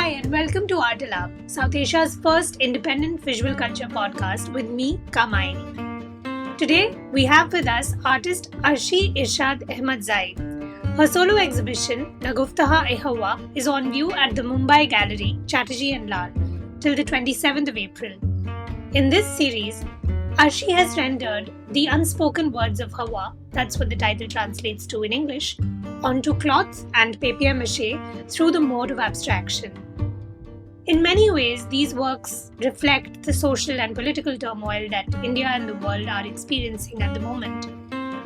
Hi, and welcome to Artalab, South Asia's first independent visual culture podcast with me, Kamaini. Today, we have with us artist Arshi Irshad Ahmad Zai. Her solo exhibition, Naguftaha-e-Hawa, is on view at the Mumbai Gallery, Chatterjee and Lal, till the 27th of April. In this series, Arshi has rendered the unspoken words of Hawa, that's what the title translates to in English, onto cloth and papier-mâché through the mode of abstraction. In many ways, these works reflect the social and political turmoil that India and the world are experiencing at the moment.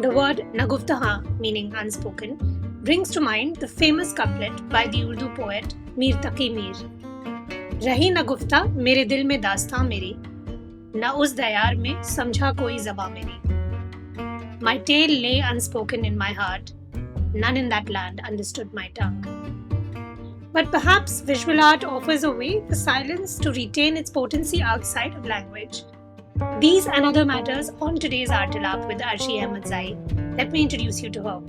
The word Naguftaha, meaning unspoken, brings to mind the famous couplet by the Urdu poet Mir Taqi Mir. रही नगुफ्ता मेरे दिल में दास्तां मेरी, न उस दयार में समझा कोई ज़बां मेरी. My tale lay unspoken in my heart, none in that land understood my tongue. But perhaps visual art offers a way for silence to retain its potency outside of language. These and other matters on today's Artalab with Arshi Ahmad Zai. Let me introduce you to her.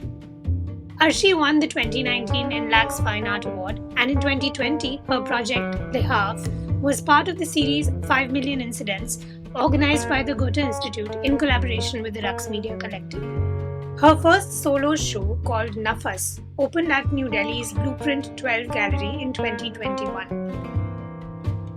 Arshi won the 2019 INLAG's Fine Art Award, and in 2020, her project Lihaf was part of the series 5 Million Incidents, organized by the Goethe Institute in collaboration with the Raqs Media Collective. Her first solo show, called Nafas, opened at New Delhi's Blueprint 12 Gallery in 2021.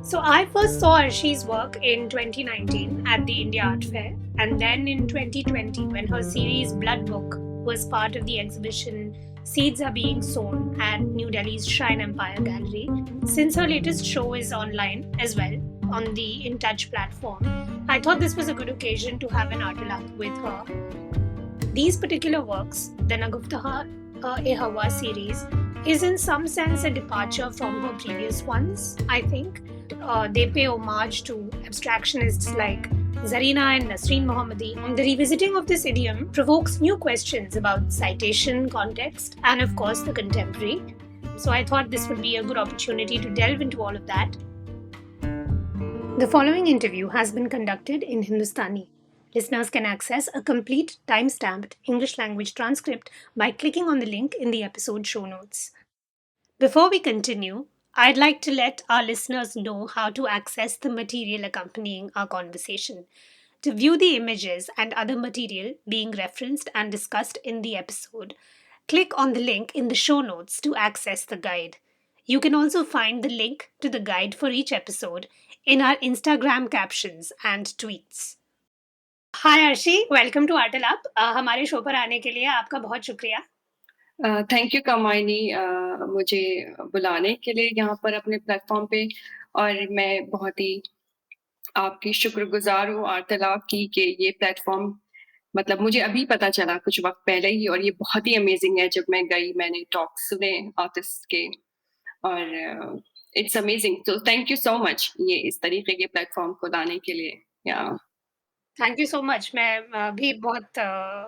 So I first saw Arshi's work in 2019 at the India Art Fair, and then in 2020 when her series Blood Book was part of the exhibition Seeds Are Being Sown at New Delhi's Shrine Empire Gallery. Since her latest show is online as well on the In Touch platform, I thought this was a good occasion to have an Artalab with her. These particular works, the Naguftaha-e-Hawa series, is in some sense a departure from her previous ones, I think. They pay homage to abstractionists like Zarina and Nasreen Mohammadi. The revisiting of this idiom provokes new questions about citation, context, and of course the contemporary. So I thought this would be a good opportunity to delve into all of that. The following interview has been conducted in Hindustani. Listeners can access a complete time-stamped English language transcript by clicking on the link in the episode show notes. Before we continue, I'd like to let our listeners know how to access the material accompanying our conversation. To view the images and other material being referenced and discussed in the episode, click on the link in the show notes to access the guide. You can also find the link to the guide for each episode in our Instagram captions and tweets. Hi Arshi, welcome to Artlab. हमारे show पर आने के लिए आपका बहुत शुक्रिया. Thank you कमाइनी मुझे बुलाने के लिए यहाँ पर अपने प्लेटफॉर्म पे, और मैं बहुत ही आपकी शुक्रगुजार हूँ वार्तालाप की कि ये प्लेटफॉर्म, मतलब मुझे अभी पता चला कुछ वक्त पहले ही, और ये बहुत ही अमेजिंग है. जब मैं गई मैंने टॉक सुने आर्टिस्ट के, और इट्स अमेजिंग. तो थैंक यू सो मच ये इस तरीके के प्लेटफॉर्म को लाने के लिए. या थैंक यू सो मच. मैं भी बहुत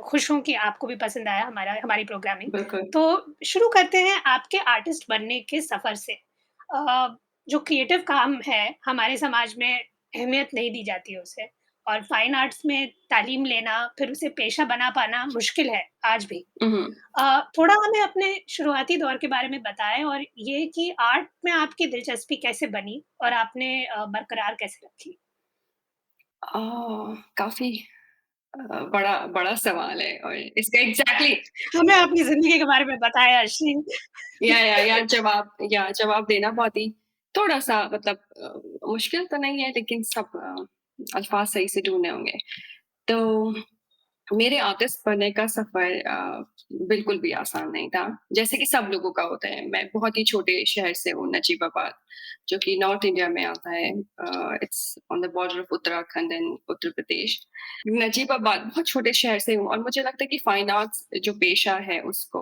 खुश हूँ कि आपको भी पसंद आया हमारी प्रोग्रामिंग. बिल्कुल. तो शुरू करते हैं आपके आर्टिस्ट बनने के सफ़र से. जो क्रिएटिव काम है हमारे समाज में अहमियत नहीं दी जाती है उसे, और फाइन आर्ट्स में तालीम लेना फिर उसे पेशा बना पाना मुश्किल है आज भी. थोड़ा हमें अपने शुरुआती दौर के बारे में बताएं, और ये कि आर्ट में आपकी दिलचस्पी कैसे बनी और आपने बरकरार कैसे रखी. काफी बड़ा बड़ा सवाल है, और इसका एग्जैक्टली हमें अपनी ज़िंदगी के बारे में बताएँ अर्शी. जवाब देना बहुत ही थोड़ा-सा, मतलब मुश्किल तो नहीं है, लेकिन सब अल्फाज़ सही से ढूँढने होंगे. तो मेरे आर्टिस्ट बनने का सफ़र बिल्कुल भी आसान नहीं था, जैसे कि सब लोगों का होता है. मैं बहुत ही छोटे शहर से हूँ, नजीबाबाद, जो कि नॉर्थ इंडिया में आता है. It's on the border of Uttarakhand and Uttar Pradesh. Najibabad बहुत छोटे शहर से हूँ, और मुझे लगता है कि फाइन आर्ट्स जो पेशा है उसको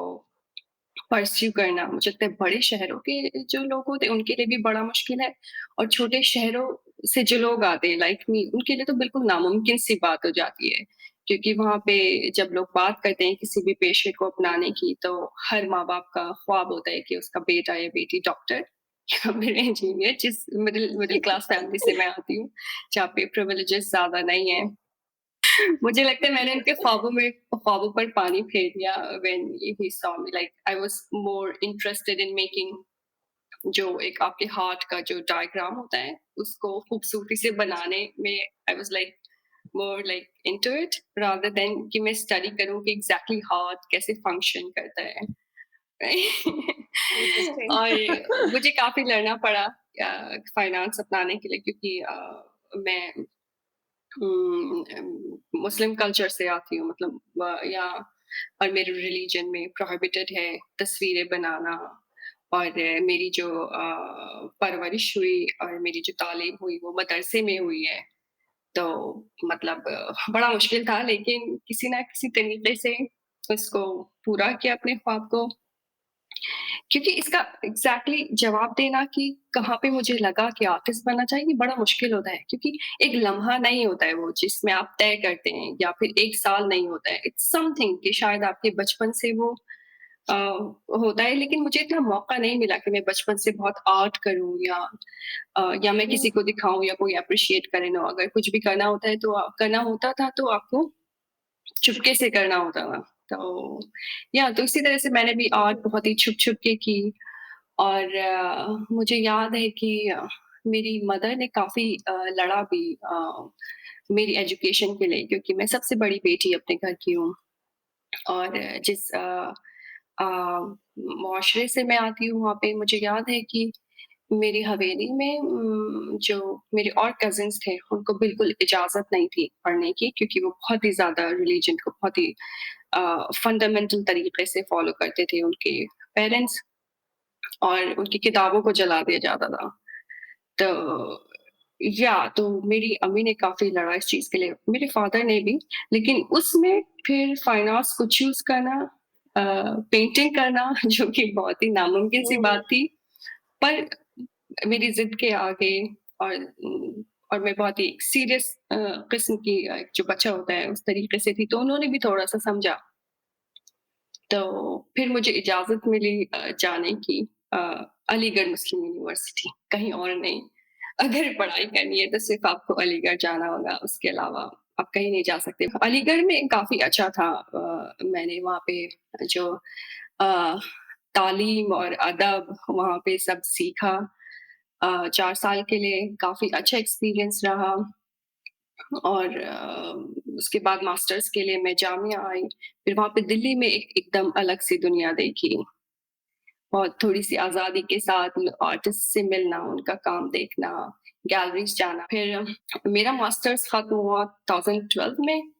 परस्यू करना, मुझे लगता है बड़े शहरों के जो लोग होते हैं उनके लिए भी बड़ा मुश्किल है, और छोटे शहरों से जो लोग आते हैं लाइक मी, उनके लिए तो बिल्कुल नामुमकिन सी बात हो जाती है. क्योंकि वहाँ पे जब लोग बात करते हैं किसी भी पेशे को अपनाने की, तो हर माँ-बाप का ख्वाब होता है कि उसका बेटा या बेटी डॉक्टर या फिर इंजीनियर, जिस मिडिल क्लास फैमिली से मैं आती हूँ, जहाँ पे प्रिविलेजेस ज़्यादा नहीं है. मुझे लगता है मैंने उनके ख्वाबों पर पानी फेर दिया when he saw me. Like I was more interested in making जो एक आपके हार्ट का जो डायग्राम होता है, उसको खूबसूरती से बनाने में I was like more like into it rather than कि मैं स्टडी करूँ कि एग्ज़ैक्टली हार्ट कैसे फंक्शन करता है। इंटरेस्टिंग। और मुझे काफ़ी लड़ना पड़ा फाइनेंस अपनाने के लिए क्योंकि मैं मुस्लिम कल्चर से आती हूँ मतलब या और मेरे रिलीजन में प्रोहिबिटेड है तस्वीरें बनाना और मेरी जो परवरिश हुई और मेरी जो तालीम हुई वो मदरसे में हुई है। तो मतलब बड़ा मुश्किल था लेकिन किसी ना किसी तरीके से उसको पूरा किया अपने ख्वाब को। क्योंकि इसका एग्ज़ैक्टली जवाब देना कि कहाँ पे मुझे लगा कि आर्टिस्ट बनना चाहिए, ये बड़ा मुश्किल होता है क्योंकि एक लम्हा नहीं होता है वो जिसमें आप तय करते हैं या फिर 1 साल नहीं होता है। इट्स समथिंग कि शायद आपके बचपन से वो अ, होता है लेकिन मुझे इतना मौका नहीं मिला कि मैं बचपन से बहुत आर्ट करूँ या मैं किसी को दिखाऊँ या कोई एप्रिशिएट करे ना। अगर कुछ भी करना होता है तो करना होता था तो आपको चुपके से करना होता था। तो तो इसी तरह से मैंने भी आर्ट बहुत ही छुप-छुप के की और मुझे याद है कि मेरी मदर ने काफ़ी लड़ा भी मेरी एजुकेशन के लिए क्योंकि मैं सबसे बड़ी बेटी अपने घर की हूँ और जिस अ, मुआशरे से मैं आती हूँ वहाँ पे मुझे याद है कि मेरी हवेली में जो मेरे और कज़िन्स थे, उनको बिल्कुल इजाज़त नहीं थी पढ़ने की क्योंकि वो बहुत ही ज़्यादा रिलिजन को बहुत ही फंडामेंटल तरीके से फ़ॉलो करते थे उनके पेरेंट्स और उनकी किताबों को जला दिया जाता था। तो तो मेरी अम्मी ने काफ़ी लड़ा इस चीज़ के लिए, मेरे फ़ादर ने भी, लेकिन उसमें फिर फाइनेंस को चूज़ करना पेंटिंग करना जो कि बहुत ही नामुमकिन सी बात थी। पर मेरी ज़िद के आगे और और मैं बहुत ही सीरियस किस्म की जो बच्चा होता है उस तरीके से थी, तो उन्होंने भी थोड़ा-सा समझा। तो फिर मुझे इजाज़त मिली जाने की अ, अलीगढ़ मुस्लिम यूनिवर्सिटी, कहीं और नहीं। अगर पढ़ाई करनी है तो सिर्फ़ आपको अलीगढ़ जाना होगा, उसके अलावा आप कहीं नहीं जा सकते। अलीगढ़ में काफ़ी अच्छा था मैंने वहाँ पे जो अ, तालीम और अदब वहाँ पे सब सीखा। 4 साल के लिए काफ़ी अच्छा एक्सपीरियंस रहा और उसके बाद मास्टर्स के लिए मैं जामिया आई। फिर वहाँ पे दिल्ली में एकदम अलग सी दुनिया देखी और थोड़ी-सी आज़ादी के साथ आर्टिस्ट से मिलना, उनका काम देखना, गैलरीज़ जाना। फिर मेरा मास्टर्स खत्म हुआ 2012 में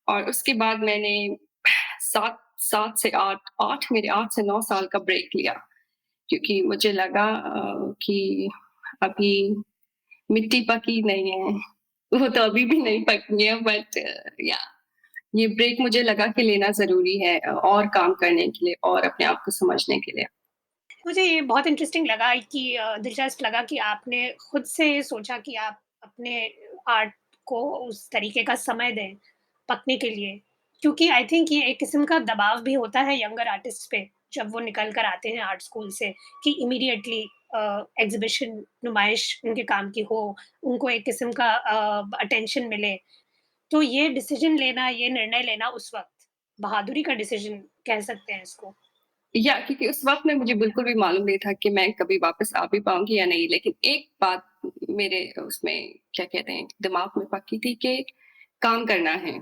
और उसके बाद मैंने 7 से 8 मेरे 8 से 9 साल का ब्रेक लिया क्योंकि मुझे लगा कि अभी मिट्टी पकी नहीं है। वो तो अभी भी नहीं पकी है बट या ये ब्रेक मुझे लगा कि लेना ज़रूरी है और काम करने के लिए और अपने आप को समझने के लिए। मुझे ये बहुत इंटरेस्टिंग लगा कि दिलचस्प लगा कि आपने खुद से सोचा कि आप अपने आर्ट को उस तरीके का समय दें, पकने के लिए। क्योंकि आई थिंक ये एक किस्म का दबाव भी होता है यंगर आर्टिस्ट्स पे, जब वो निकल कर आते हैं आर्ट स्कूल से कि इमीडिएटली एग्ज़िबिशन, नुमाइश उनके काम की हो, उनको एक किस्म का अटेंशन मिले। तो ये डिसीज़न लेना, ये निर्णय लेना उस वक़्त, बहादुरी का डिसीज़न कह सकते हैं इसको। क्योंकि उस वक़्त में मुझे बिल्कुल भी मालूम नहीं था कि मैं कभी वापस आ भी पाऊँगी या नहीं, लेकिन एक बात मेरे उसमें क्या कहते हैं, दिमाग में पक्की थी कि काम करना है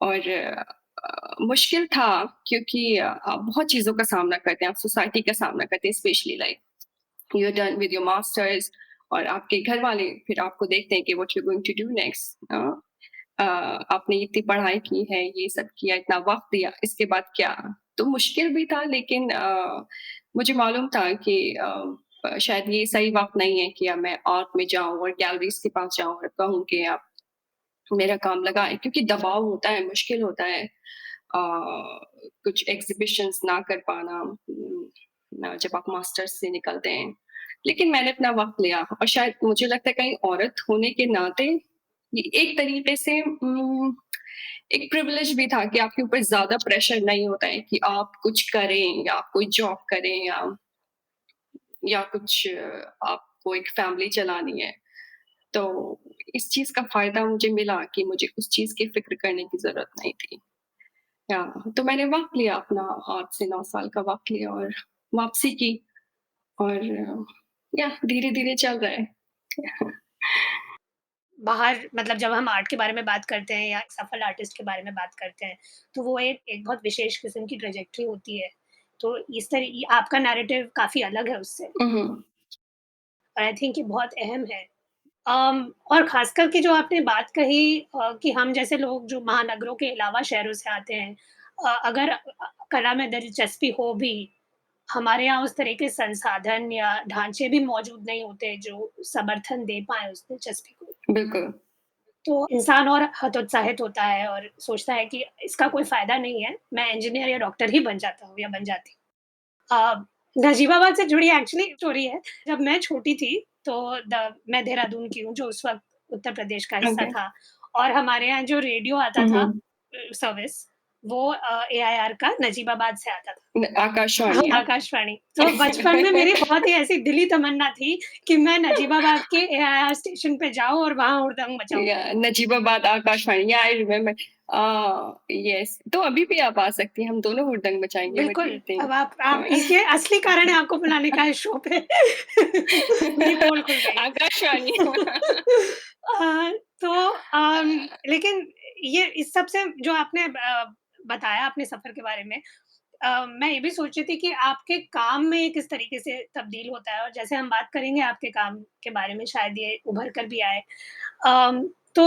और मुश्किल था क्योंकि आप बहुत चीज़ों का सामना करते हैं, आप सोसाइटी का सामना करते हैं specially like you are done with your masters और आपके घर वाले फिर आपको देखते हैं कि what you going to do next आपने इतनी पढ़ाई की है, ये सब किया, इतना वक़्त दिया, इसके बाद क्या? तो मुश्किल भी था लेकिन मुझे मालूम था कि शायद ये सही वक़्त नहीं है कि अब मैं आर्ट में जाऊँ और गैलरीज़ के पास जाऊँ और कहूँ कि आप मेरा काम लगाएँ क्योंकि दबाव होता है, मुश्किल होता है। कुछ एग्ज़िबिशन्स ना कर पाना जब आप मास्टर्स से निकलते हैं। लेकिन मैंने अपना वक़्त लिया और शायद मुझे लगता है कहीं औरत होने के नाते ये एक तरीके से एक प्रिविलेज भी था कि आपके ऊपर ज़्यादा प्रेशर नहीं होता है कि आप कुछ करें या आप कोई जॉब करें या कुछ आपको एक फैमिली चलानी है। तो इस चीज़ का फ़ायदा मुझे मिला कि मुझे उस चीज़ की फ़िक्र करने की ज़रूरत नहीं थी। तो मैंने वक़्त लिया अपना 8 से 9 साल का वक़्त लिया और वापसी की। और या धीरे-धीरे चल रहा है। बाहर मतलब जब हम आर्ट के बारे में बात करते हैं या सफल आर्टिस्ट के बारे में बात करते हैं, तो वो एक एक बहुत विशेष किस्म की ट्रैजेक्टरी होती है। तो इस तरह आपका नैरेटिव काफ़ी अलग है उससे हुँ, हुँ। और आई थिंक ये बहुत अहम है। और ख़ास करके जो आपने बात कही कि हम जैसे लोग जो महानगरों के अलावा शहरों से आते हैं, अगर कला में दिलचस्पी हो भी, हमारे यहाँ उस तरह के संसाधन या ढाँचे भी मौजूद नहीं होते जो समर्थन दे पाएँ उस दिलचस्पी को। बिल्कुल। तो इंसान और हतोत्साहित होता है और सोचता है कि इसका कोई फ़ायदा नहीं है, मैं इंजीनियर या डॉक्टर ही बन जाता हूँ या बन जाती हूँ। नजीबाबाद से जुड़ी एक्चुअली स्टोरी है। जब मैं छोटी थी तो द मैं देहरादून की हूँ जो उस वक़्त उत्तर प्रदेश का हिस्सा ओके। था और हमारे यहाँ जो रेडियो आता हुँ, था हुँ। सर्विस वो एआईआर का नजीबाबाद से आता था। हाँ, आकाशवाणी आकाशवाणी। तो बचपन में मेरी बहुत ही ऐसी दिली तमन्ना थी कि मैं नजीबाबाद के एआईआर स्टेशन पे जाऊँ और वहाँ हुड़दंग मचाऊँ। या नजीबाबाद आकाशवाणी या आई रिमेंबर यस तो अभी भी आप आ सकती हैं, हम दोनों हुड़दंग मचाएँगे व्हाट डू बिल्कुल, यू थिंक? अब आप ये असली कारण है आपको बुलाने का इस शो पे। मेरी पोल खुल गई। आकाशवाणी अ, तो लेकिन ये इस सब से जो आपने बताया अपने सफ़र के बारे में, मैं ये भी सोच रही थी कि आपके काम में ये किस तरीके से तब्दील होता है और जैसे हम बात करेंगे आपके काम के बारे में शायद ये उभर कर भी आए। तो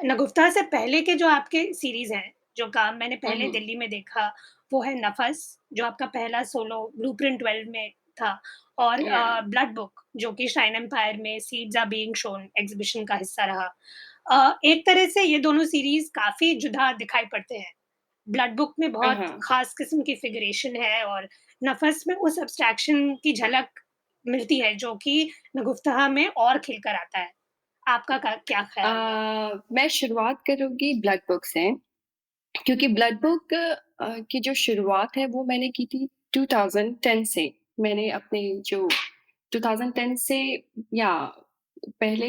नगुफ्ता से पहले के जो आपके सीरीज़ हैं, जो काम मैंने हुँ, पहले हुँ। दिल्ली में देखा, वो है नफ़स, जो आपका पहला सोलो ब्लूप्रिंट 12 में था और या ब्लड बुक, जो कि शाइन एम्पायर में seeds are being shown exhibition का हिस्सा रहा। एक तरह से ये दोनों सीरीज़ काफ़ी जुदा दिखाई पड़ते हैं। ब्लड बुक में बहुत हाँ। ख़ास किस्म की फ़िगरेशन है और नफ़स में उस एब्स्ट्रैक्शन की झलक मिलती है, जो कि नगुफ्ता में और खिल कर आता है। आपका क्या अ, ख़्याल है? मैं शुरुआत करूँगी ब्लड बुक से क्योंकि ब्लड बुक की जो शुरुआत है वो मैंने की थी 2010 से। मैंने अपने जो 2010 से या पहले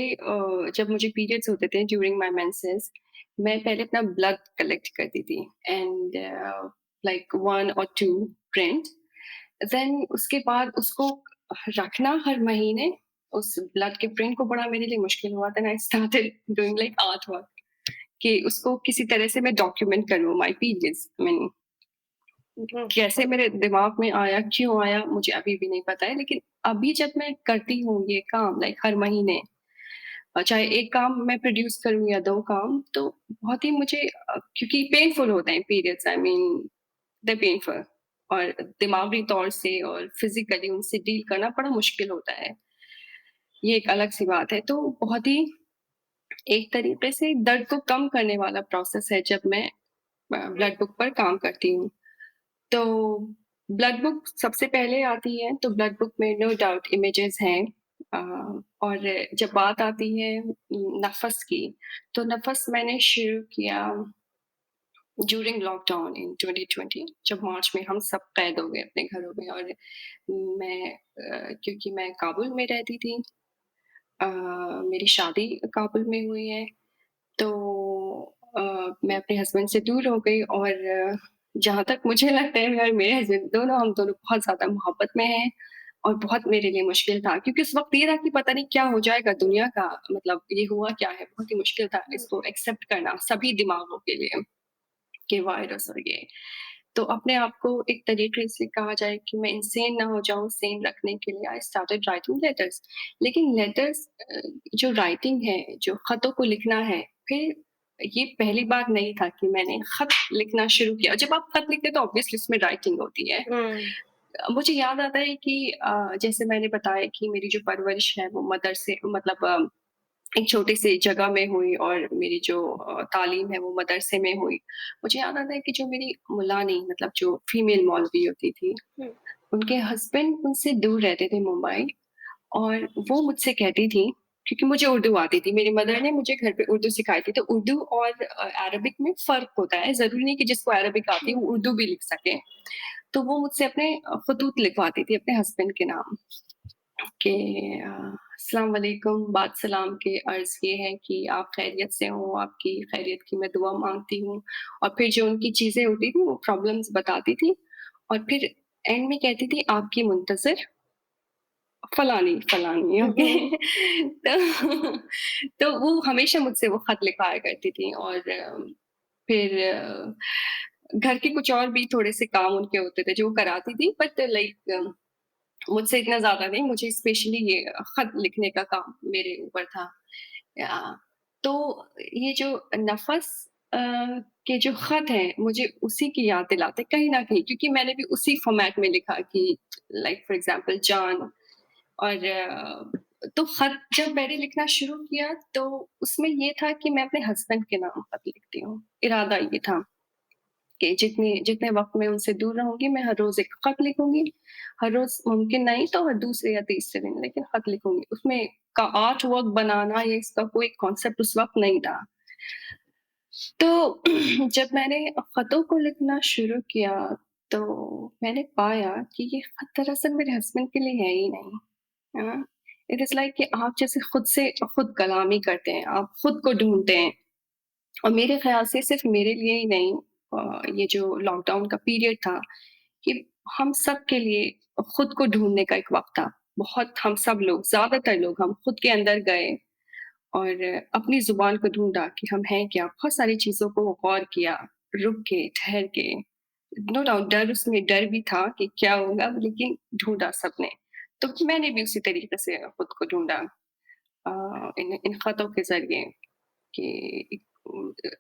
जब मुझे पीरियड्स होते थे ड्यूरिंग माय मेंसेस, मैं पहले अपना ब्लड कलेक्ट करती थी एंड लाइक 1 और 2 प्रिंट। देन उसके बाद उसको रखना हर महीने उस ब्लड के प्रिंट को बड़ा मेरे लिए मुश्किल हुआ। Then I started doing like art work कि उसको किसी तरह से मैं डॉक्यूमेंट करूँ my periods. I mean hmm, कैसे मेरे दिमाग में आया, क्यों आया मुझे अभी भी नहीं पता है। लेकिन अभी जब मैं करती हूँ ये काम लाइक हर महीने चाहे 1 काम मैं प्रोड्यूस करूँ या 2 काम तो बहुत ही मुझे क्योंकि पेनफुल होते हैं periods I mean they painful और दिमागी तौर से और फिज़िकली उनसे डील करना बड़ा मुश्किल होता है। ये एक अलग-सी बात है। तो बहुत ही एक तरीके से दर्द को कम करने वाला प्रोसेस है जब मैं हुँ, ब्लड बुक पर काम करती हूँ। तो ब्लड बुक सबसे पहले आती है, तो ब्लड बुक में नो डाउट इमेजेस हैं। अ, और जब बात आती है नफ़्स की, तो नफ़्स मैंने शुरू किया ड्यूरिंग लॉकडाउन इन 2020 जब मार्च में हम सब कैद हो गए अपने घरों में और मैं क्योंकि मैं काबुल में रहती थी, अ, मेरी शादी काबुल में हुई है, तो मैं अपने हस्बैंड से दूर हो गई और जहाँ तक मुझे लगता है मैं और मेरे हस्बैंड दोनों हम दोनों बहुत ज़्यादा मोहब्बत में हैं और बहुत मेरे लिए मुश्किल था क्योंकि उस वक़्त ये था कि पता नहीं क्या हो जाएगा दुनिया का मतलब ये हुआ क्या है, बहुत ही मुश्किल था हुँ, इसको एक्सेप्ट करना सभी दिमागों के लिए कि वायरस और ये। तो अपने आप को एक तरीके से कहा जाए कि मैं इंसेन ना हो जाऊँ, सेन रखने के लिए आई स्टार्टेड राइटिंग लेटर्स। लेकिन लेटर्स जो राइटिंग है, जो खतों को लिखना है, फिर ये पहली बार नहीं था कि मैंने खत लिखना शुरू किया। जब आप खत लिखते हैं तो ऑब्वियसली उसमें राइटिंग होती है। हुँ, मुझे याद आता है कि जैसे मैंने बताया कि मेरी जो परवरिश है वो मदर से मतलब एक छोटी सी जगह में हुई और मेरी जो तालीम है वो मदरसे में हुई। मुझे याद आता है कि जो मेरी मुलानी मतलब जो फीमेल मौलवी होती थी, हुँ, उनके हस्बैंड उनसे दूर रहते थे मुंबई और वो मुझसे कहती थी क्योंकि मुझे उर्दू आती थी, मेरी मदर ने मुझे घर पे उर्दू सिखाई थी, तो उर्दू और अरबिक में फ़र्क होता है, ज़रूरी नहीं कि जिसको अरबिक आती है हुँ, वो उर्दू भी लिख सके। तो वो मुझसे अपने खतूत लिखवाती थी अपने हस्बैंड के नाम। कि अस्सलाम वालेकुम बाद सलाम के अर्ज़ ये है कि आप खैरियत से हो, आपकी खैरियत की मैं दुआ माँगती हूँ और फिर जो उनकी चीज़ें होती थी वो प्रॉब्लम्स बताती थी और फिर एंड में कहती थी आपकी मुंतज़िर फलानी, फलानी ओके तो तो वो हमेशा मुझसे वो खत लिखवाया करती थी और फिर घर के कुछ और भी थोड़े से काम उनके होते थे जो वो कराती थी बट लाइक मुझसे इतना ज़्यादा नहीं, मुझे स्पेशली ये खत लिखने का काम मेरे ऊपर था। या तो ये जो नफ़स अ, के जो खत हैं, मुझे उसी की याद दिलाते कहीं न कहीं क्योंकि मैंने भी उसी फ़ॉर्मेट में लिखा कि लाइक फॉर एग्ज़ाम्पल जान और तो खत जब मैंने लिखना शुरू किया, तो उसमें ये था कि मैं अपने हस्बैंड के नाम खत लिखती हूँ। इरादा ये था कि जितने जितने वक़्त मैं उनसे दूर रहूँगी, मैं हर रोज़ एक खत लिखूँगी। हर रोज़ मुमकिन नहीं तो हर दूसरे या तीसरे दिन लेकिन खत लिखूँगी। उसमें का आर्ट वर्क बनाना या इसका कोई कॉन्सेप्ट उस वक़्त नहीं था। तो जब मैंने खतों को लिखना शुरू किया, तो मैंने पाया कि ये खत दरअसल मेरे हस्बैंड के लिए है ही नहीं। है ना? इट इज़ लाइक कि आप जैसे खुद से खुद कलामी करते हैं, आप खुद को ढूँढते हैं और मेरे ख़्याल से सिर्फ़ मेरे लिए ही नहीं ये जो लॉकडाउन का पीरियड था, कि हम सब के लिए खुद को ढूँढने का एक वक़्त था। बहुत हम सब लोग, ज़्यादातर लोग हम खुद के अंदर गए और अपनी ज़ुबान को ढूँढा कि हम हैं क्या? बहुत सारी चीज़ों को गौर किया, रुक के, ठहर के। नो डाउट डर उसमें डर भी था कि क्या होगा लेकिन ढूँढा सबने। तो मैंने भी उसी तरीके से खुद को ढूँढा इन इन ख़तों के ज़रिए कि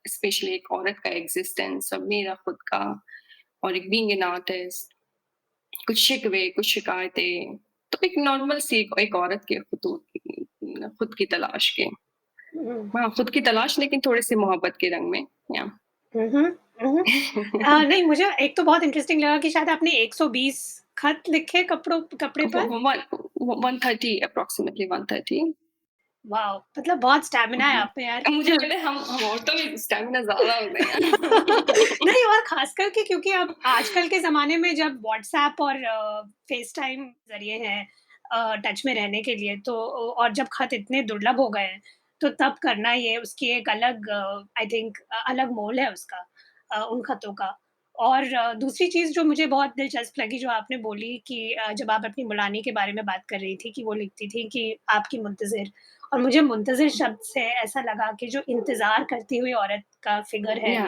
स्पेशली एक औरत का एग्ज़िस्टेंस और मेरा खुद का और एक बीइंग एन आर्टिस्ट कुछ शिकवे, कुछ शिकायतें, तो एक नॉर्मल सी एक औरत के खुद की तलाश के। हाँ, खुद की तलाश लेकिन थोड़े-से मोहब्बत के रंग में या हम्म, नहीं, मुझे एक तो बहुत इंटरेस्टिंग लगा कि शायद आपने 120 खत लिखे कपड़े वो पर। वो वन वो 130 अप्रॉक्सिमेटली 130 वाओ! मतलब बहुत स्टैमिना है हुँ। आप में यार। अब मुझे लगता है हम औरतों में स्टैमिना ज़्यादा होता है यार। नहीं, और ख़ासकर के क्योंकि अब आजकल के ज़माने में जब व्हाट्सऐप और फ़ेसटाइम ज़रिए हैं टच में रहने के लिए, तो और जब खत इतने दुर्लभ हो गए हैं, तो तब करना ये उसकी एक अलग आई थिंक अलग मोल है उसका, उन खतों का। और दूसरी चीज़ जो मुझे बहुत दिलचस्प लगी जो आपने बोली कि जब आप अपनी मुलानी के बारे में बात कर रही थी कि वो लिखती थी कि आपकी मुंतज़िर, और मुझे मुंतज़िर शब्द से ऐसा लगा कि जो इंतज़ार करती हुई औरत का फ़िगर या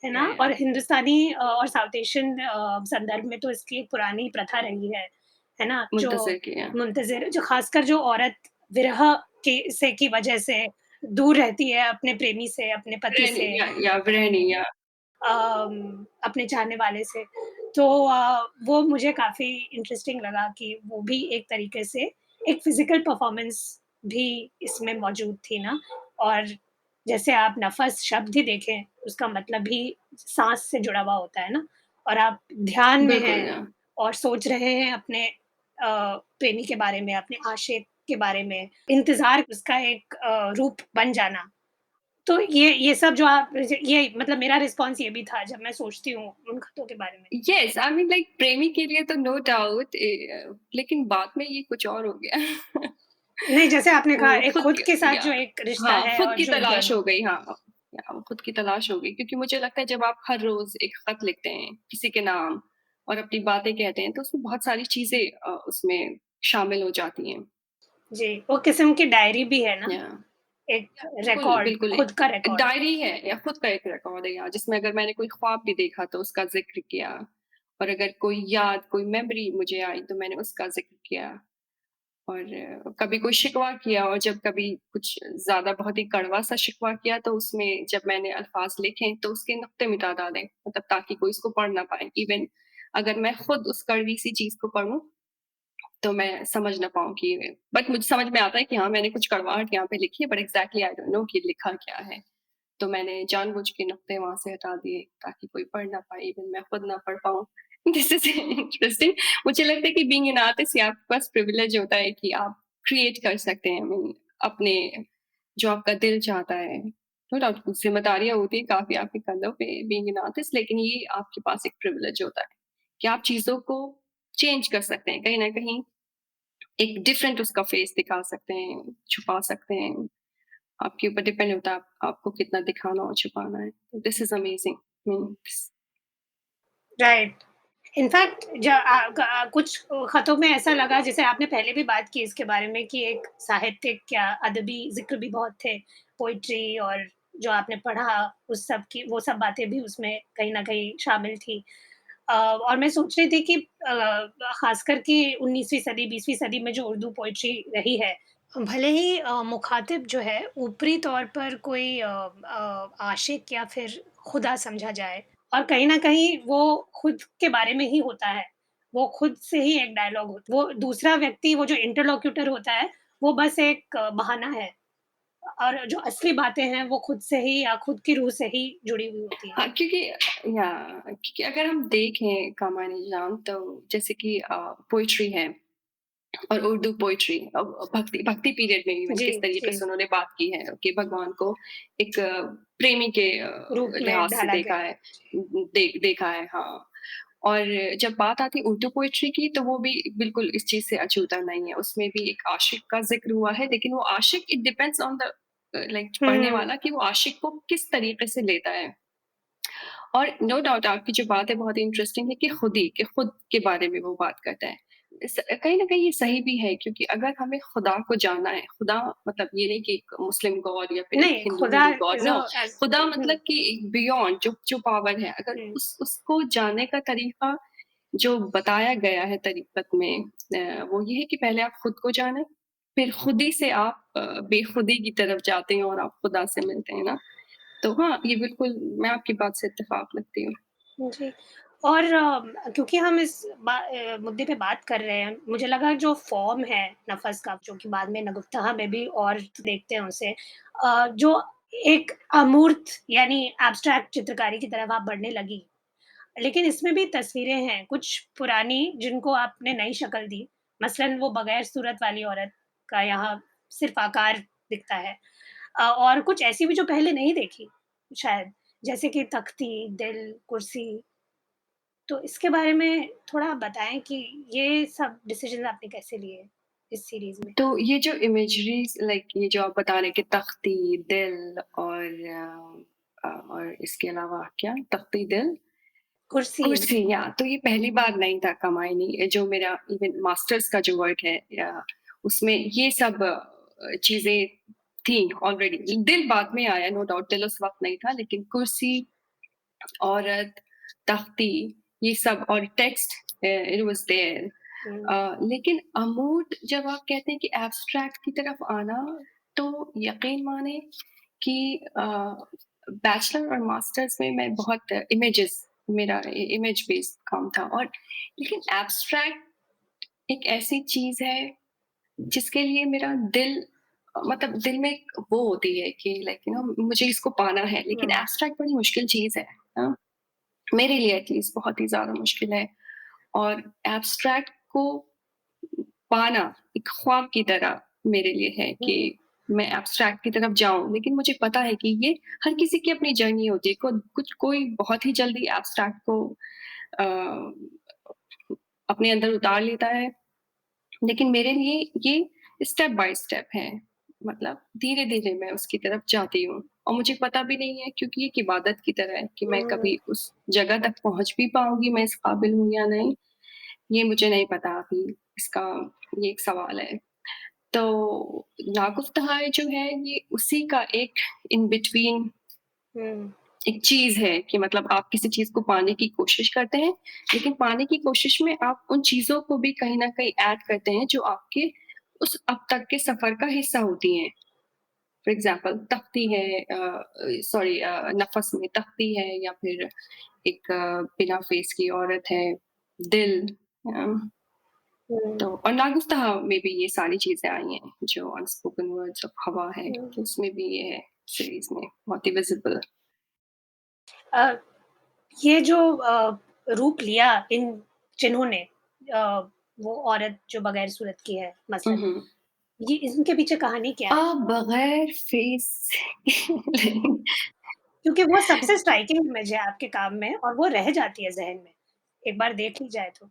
है ना? या और हिंदुस्तानी और साउथ एशियन संदर्भ में तो इसकी एक पुरानी प्रथा रही है ना? जो मुंतज़िर की या मुंतज़िर जो ख़ासकर जो औरत विरह की वजह से दूर रहती है अपने प्रेमी से, अपने पति रहनी से, या रहनी या अपने चाहने वाले से। तो वो मुझे काफ़ी इंटरेस्टिंग लगा कि वो भी एक तरीके से एक फ़िज़िकल परफ़ॉर्मेंस भी इसमें मौजूद थी ना। और जैसे आप नफ़स शब्द ही देखें, उसका मतलब भी साँस से जुड़ा हुआ होता है ना। और आप ध्यान में बिल्कुल हैं या और सोच रहे हैं अपने प्रेमी के बारे में, अपने आशिक के बारे में, इंतज़ार उसका एक रूप बन जाना। तो ये सब जो आप ये मतलब मेरा रिस्पॉन्स ये भी था जब मैं सोचती हूँ उन खतों के बारे में। येस आई मीन लाइक प्रेमी के लिए तो नो डाउट लेकिन बाद में ये कुछ और हो गया नहीं, जैसे आपने कहा वो एक खुद खुद की के साथ या जो एक रिश्ता हाँ, है खुद और की जो एक तलाश जर्नी। हो गई हाँ, या वो खुद की तलाश हो गई क्योंकि मुझे लगता है जब आप हर रोज़ एक खत लिखते हैं किसी के नाम और अपनी बातें कहते हैं तो उसमें बहुत सारी चीज़ें उसमें शामिल हो जाती हैं। जी, वो किस्म की डायरी भी है ना, या एक बिल्कुल, रिकॉर्ड, बिल्कुल खुद का रिकॉर्ड। डायरी है या खुद का एक रिकॉर्ड है या जिसमें अगर मैंने कोई ख्वाब भी देखा तो उसका ज़िक्र किया और अगर कोई याद, कोई मेमोरी मुझे आई तो मैंने उसका ज़िक्र किया। और कभी कोई शिकवा किया और जब कभी कुछ ज़्यादा बहुत ही कड़वा-सा शिकवा किया तो उसमें जब मैंने अल्फ़ाज़ लिखे तो उसके नुक्ते मिटा डाले मतलब ताकि कोई इसको पढ़ ना पाए। इवन अगर मैं खुद उस कड़वी-सी चीज़ को पढ़ूँ तो मैं समझ ना पाऊँ कि बट मुझे समझ में आता है कि हाँ, मैंने कुछ कड़वाहट यहाँ पे लिखी है but exactly I don't know कि लिखा क्या है। तो मैंने जानबूझ के नुक्ते वहाँ से हटा दिए ताकि कोई पढ़ ना पाए, इवन मैं खुद ना पढ़ पाऊँ। दिस इज़ इंटरेस्टिंग मुझे लगता है कि बीइंग एन आर्टिस्ट ये आपके पास प्रिविलेज होता है कि आप क्रिएट कर सकते हैं आई मीन अपने जो आपका दिल चाहता है। नो डाउट कुछ ज़िम्मेदारियाँ होती हैं काफ़ी आपके कंधों पे बीइंग एन आर्टिस्ट लेकिन ये आपके पास एक प्रिविलेज होता है कि आप चीज़ों को चेंज कर सकते हैं। कहीं न कहीं एक डिफरेंट उसका फेस दिखा सकते हैं, छुपा सकते हैं। आपके ऊपर डिपेंड होता है आपको कितना दिखाना और छुपाना है। This is amazing means right. In fact कुछ खतों में ऐसा लगा जैसे आपने पहले भी बात की इसके बारे में कि एक साहित्यिक या अदबी ज़िक्र भी बहुत थे, पोएट्री और जो आपने पढ़ा उस सब की वो सब बातें भी उसमें कहीं न कहीं शामिल थी। और मैं सोच रही थी कि ख़ासकर कि 19वीं सदी, 20वीं सदी में जो उर्दू पोएट्री रही है, भले ही मुख़ातिब जो है ऊपरी तौर पर कोई आशिक या फिर खुदा समझा जाए और कहीं न कहीं वो खुद के बारे में ही होता है। वो खुद से ही एक डायलॉग हो वो दूसरा व्यक्ति वो जो इंटरलोक्यूटर होता है, वो बस एक बहाना है और जो असली बातें हैं वो खुद से ही या खुद की रूह से ही जुड़ी हुई होती हैं। हाँ, क्योंकि अगर हम देखें कमानी जान तो जैसे कि पोएट्री है और उर्दू पोएट्री भक्ति भक्ति पीरियड में इवन जी, किस तरीके जी, से उन्होंने बात की है कि भगवान को एक प्रेमी के रूप में लिहाज से ढाला देखा गया है, है। जी। देखा है, हाँ। और जब बात आती है उर्दू पोएट्री की तो वो भी बिल्कुल इस चीज़ से अछूता नहीं है। उसमें भी एक आशिक का ज़िक्र हुआ है, लेकिन वो आशिक it depends on the like पढ़ने हुँ, वाला कि वो आशिक को किस तरीके से लेता है। और नो डाउट आपकी जो बात है बहुत ही इंटरेस्टिंग है कि खुद के बारे में वो बात करता है। कहीं न कहीं ये सही भी है क्योंकि अगर हमें खुदा को जानना है, खुदा मतलब ये नहीं कि एक मुस्लिम गॉड या फिर एक नहीं खुदा Hindu god, is no. A as खुदा हुँ, मतलब कि एक बियॉन्ड जो जो पावर है, अगर हुँ, उसको जानने का तरीका जो बताया गया है तरीक़त में वो ये है कि पहले आप खुद को जानें, फिर खुद ही से आप बेखुदी की तरफ जाते हैं और आप खुदा से मिलते हैं ना। तो हाँ, ये बिल्कुल मैं आपकी बात से इत्तेफ़ाक रखती हूँ। जी। और क्योंकि हम इस मुद्दे पे बात कर रहे हैं, मुझे लगा जो फ़ॉर्म है नफ़ज़ का, जो कि बाद में नगुफ्तहा में भी और देखते हैं उसे जो एक अमूर्त यानी एब्स्ट्रैक्ट चित्रकारी की तरफ आप बढ़ने लगी। लेकिन इसमें भी तस्वीरें हैं, कुछ पुरानी जिनको आपने नई शक्ल दी। मसलन वो बगैर सूरत वाली औरत का यहाँ सिर्फ़ आकार दिखता है। और कुछ ऐसी भी जो पहले नहीं देखी शायद, जैसे कि तख्ती, दिल, कुर्सी। तो इसके बारे में थोड़ा बताएँ कि ये सब डिसीज़न्स आपने कैसे लिए इस सीरीज़ में? तो ये जो इमेजरीज़ लाइक ये जो आप बता रहे हैं कि तख्ती, दिल और इसके अलावा क्या? तख्ती, दिल, कुर्सी। कुर्सी या तो ये पहली बार नहीं था कमायनी जो मेरा इवन मास्टर्स का जो वर्क है या उसमें ये सब चीज़ें थी ऑलरेडी। दिल बाद में आया नो डाउट दिल उस वक़्त नहीं था लेकिन कुर्सी, औरत, तख्ती ये सब और टेक्स्ट इट वाज़ देयर। हुँ, लेकिन अमूर्त जब आप कहते हैं कि एब्स्ट्रैक्ट की तरफ आना, तो यकीन माने कि बैचलर और मास्टर्स में मैं बहुत इमेजेस मेरा इमेज बेस्ड काम था और लेकिन एब्स्ट्रैक्ट एक ऐसी चीज़ है जिसके लिए मेरा दिल मतलब दिल में एक वो होती है कि लाइक यू नो मुझे इसको पाना है, लेकिन हुँ, एब्स्ट्रैक्ट बड़ी मुश्किल चीज़ है। हाँ? मेरे लिए एटलीस्ट बहुत ही ज़्यादा मुश्किल है और एब्स्ट्रैक्ट को पाना एक ख्वाब की तरह मेरे लिए है कि हुँ, मैं एब्स्ट्रैक्ट की तरफ जाऊँ, लेकिन मुझे पता है कि ये हर किसी की अपनी जर्नी होती है। कोई बहुत ही जल्दी एब्स्ट्रैक्ट को अ, अपने अंदर उतार लेता है, लेकिन मेरे लिए ये स्टेप बाय स्टेप है। मतलब धीरे-धीरे मैं उसकी तरफ जाती हूँ और मुझे पता भी नहीं है क्योंकि ये एक इबादत की तरह है कि मैं हुँ, कभी उस जगह तक पहुँच भी पाऊँगी, मैं इस काबिल हूँ या नहीं, ये मुझे नहीं पता अभी। इसका ये एक सवाल है। तो नागुफ्तहाए जो है ये उसी का एक इन बिटवीन हुँ, एक चीज़ है कि मतलब आप किसी चीज़ को पाने की कोशिश करते हैं, लेकिन पाने की कोशिश में आप उन चीज़ों को भी कहीं न कहीं ऐड करते हैं जो आपके उस अब तक के सफ़र का हिस्सा होती हैं। फॉर एग्ज़ाम्पल तख्ती है नफ़स में तख्ती है या फिर एक बिना फेस की औरत है, दिल अ, हुँ, तो और नागुफ्ताहा में भी ये सारी चीज़ें आई हैं, जो अनस्पोकन वर्ड्स ऑफ हवा है, हुँ। तो उसमें भी ये है सीरीज़ में बहुत ही विज़िबल। अ, ये जो रूप लिया इन जिन्होंने अ, वो औरत जो बगैर सूरत की है हुँ, मसलन, हुँ। ये इनके पीछे कहानी क्या है? बगैर फेस नहीं क्योंकि वो सबसे स्ट्राइकिंग इमेज है आपके काम में और वो रह जाती है ज़हन में, एक बार देख ली जाए तो।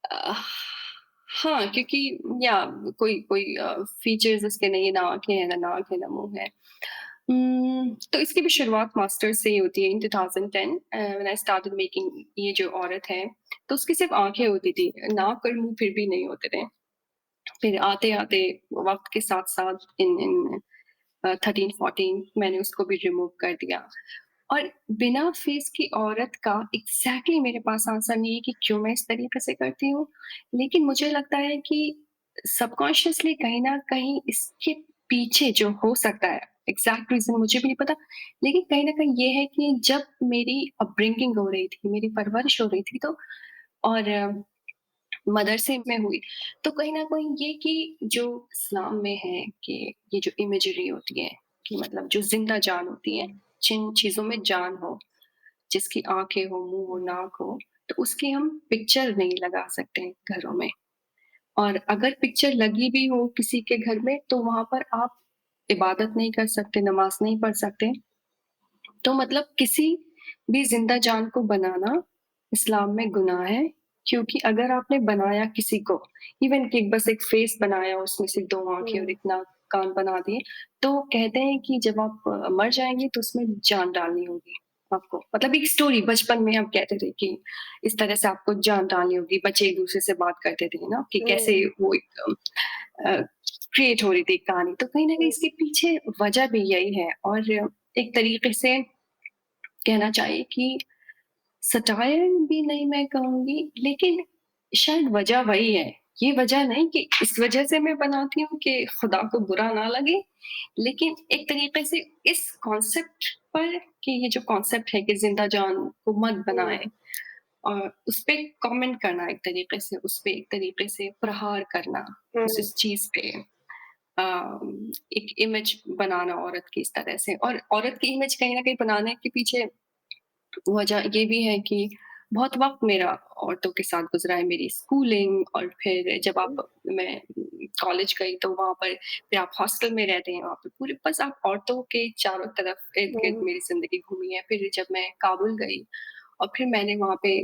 अ, हाँ, क्योंकि या कोई कोई फीचर्स उसके नहीं, ना आँखें हैं, ना नाक है, ना मुँह है। तो इसकी भी शुरुआत मास्टर्स से ही होती है इन 2010 व्हेन आई स्टार्टेड मेकिंग। ये जो औरत है, तो उसकी सिर्फ़ आँखें होती थी, नाक और मुँह फिर भी नहीं होते थे। फिर आते-आते वक़्त के साथ-साथ इन इन 13-14 मैंने उसको भी रिमूव कर दिया। और बिना फेस की औरत का एग्ज़ैक्टली मेरे पास आंसर नहीं है कि क्यों मैं इस तरीके से करती हूँ। लेकिन मुझे लगता है कि सबकॉन्शियसली कहीं न कहीं इसके पीछे जो हो सकता है, एग्ज़ैक्ट रीज़न मुझे भी नहीं पता, लेकिन कहीं न कहीं ये है कि जब मेरी अपब्रिंगिंग हो रही थी, मेरी परवरिश हो रही थी, तो और मदरसे में हुई, तो कहीं न कहीं ये कि जो इस्लाम में है कि ये जो इमेजरी होती है, कि मतलब जो ज़िंदा जान होती है, जिन चीज़ों में जान हो, जिसकी आँखें हो, मुँह हो, नाक हो, तो उसकी हम पिक्चर नहीं लगा सकते घरों में। और अगर पिक्चर लगी भी हो किसी के घर में, तो वहाँ पर आप इबादत नहीं कर सकते, नमाज़ नहीं पढ़ सकते। तो मतलब किसी भी ज़िंदा जान को बनाना इस्लाम में गुनाह है, क्योंकि अगर आपने बनाया किसी को, इवन कि बस एक फेस बनाया, उसमें सिर्फ़ 2 आँखें और हुँ। इतना कान बना दिए, तो कहते हैं कि जब आप मर जाएँगे तो उसमें जान डालनी होगी आपको। मतलब एक स्टोरी बचपन में हम कहते थे कि इस तरह से आपको जान डालनी होगी, बच्चे एक-दूसरे से बात करते थे ना कि कैसे हुँ, वो एक अ, क्रिएट हो रही थी कहानी। तो कहीं न कहीं हुँ, इसके पीछे वजह भी यही है। और एक तरीके से कहना चाहिए कि सटायर भी नहीं मैं कहूँगी, लेकिन शायद वजह वही है। ये वजह नहीं कि इस वजह से मैं बनाती हूँ कि खुदा को बुरा ना लगे, लेकिन एक तरीके से इस कॉन्सेप्ट पर, कि ये जो कॉन्सेप्ट है कि ज़िंदा जान को मत हुँ, बनाएँ, और उसपे कमेंट करना एक तरीके से, उसपे एक तरीके से प्रहार करना, उस हुँ, इस चीज़ पे एक इमेज बनाना औरत की इस तरह से। और औरत की इमेज कहीं न कहीं बनाने के पीछे वजह ये भी है कि बहुत वक़्त मेरा औरतों के साथ गुज़रा है, मेरी स्कूलिंग, और फिर जब आप मैं कॉलेज गई तो वहाँ पर फिर आप हॉस्टल में रहते हैं, वहाँ पे पूरे बस आप औरतों के चारों तरफ इर्द-गिर्द हुँ, मेरी ज़िंदगी घूमी है। फिर जब मैं काबुल गई और फिर मैंने वहाँ पे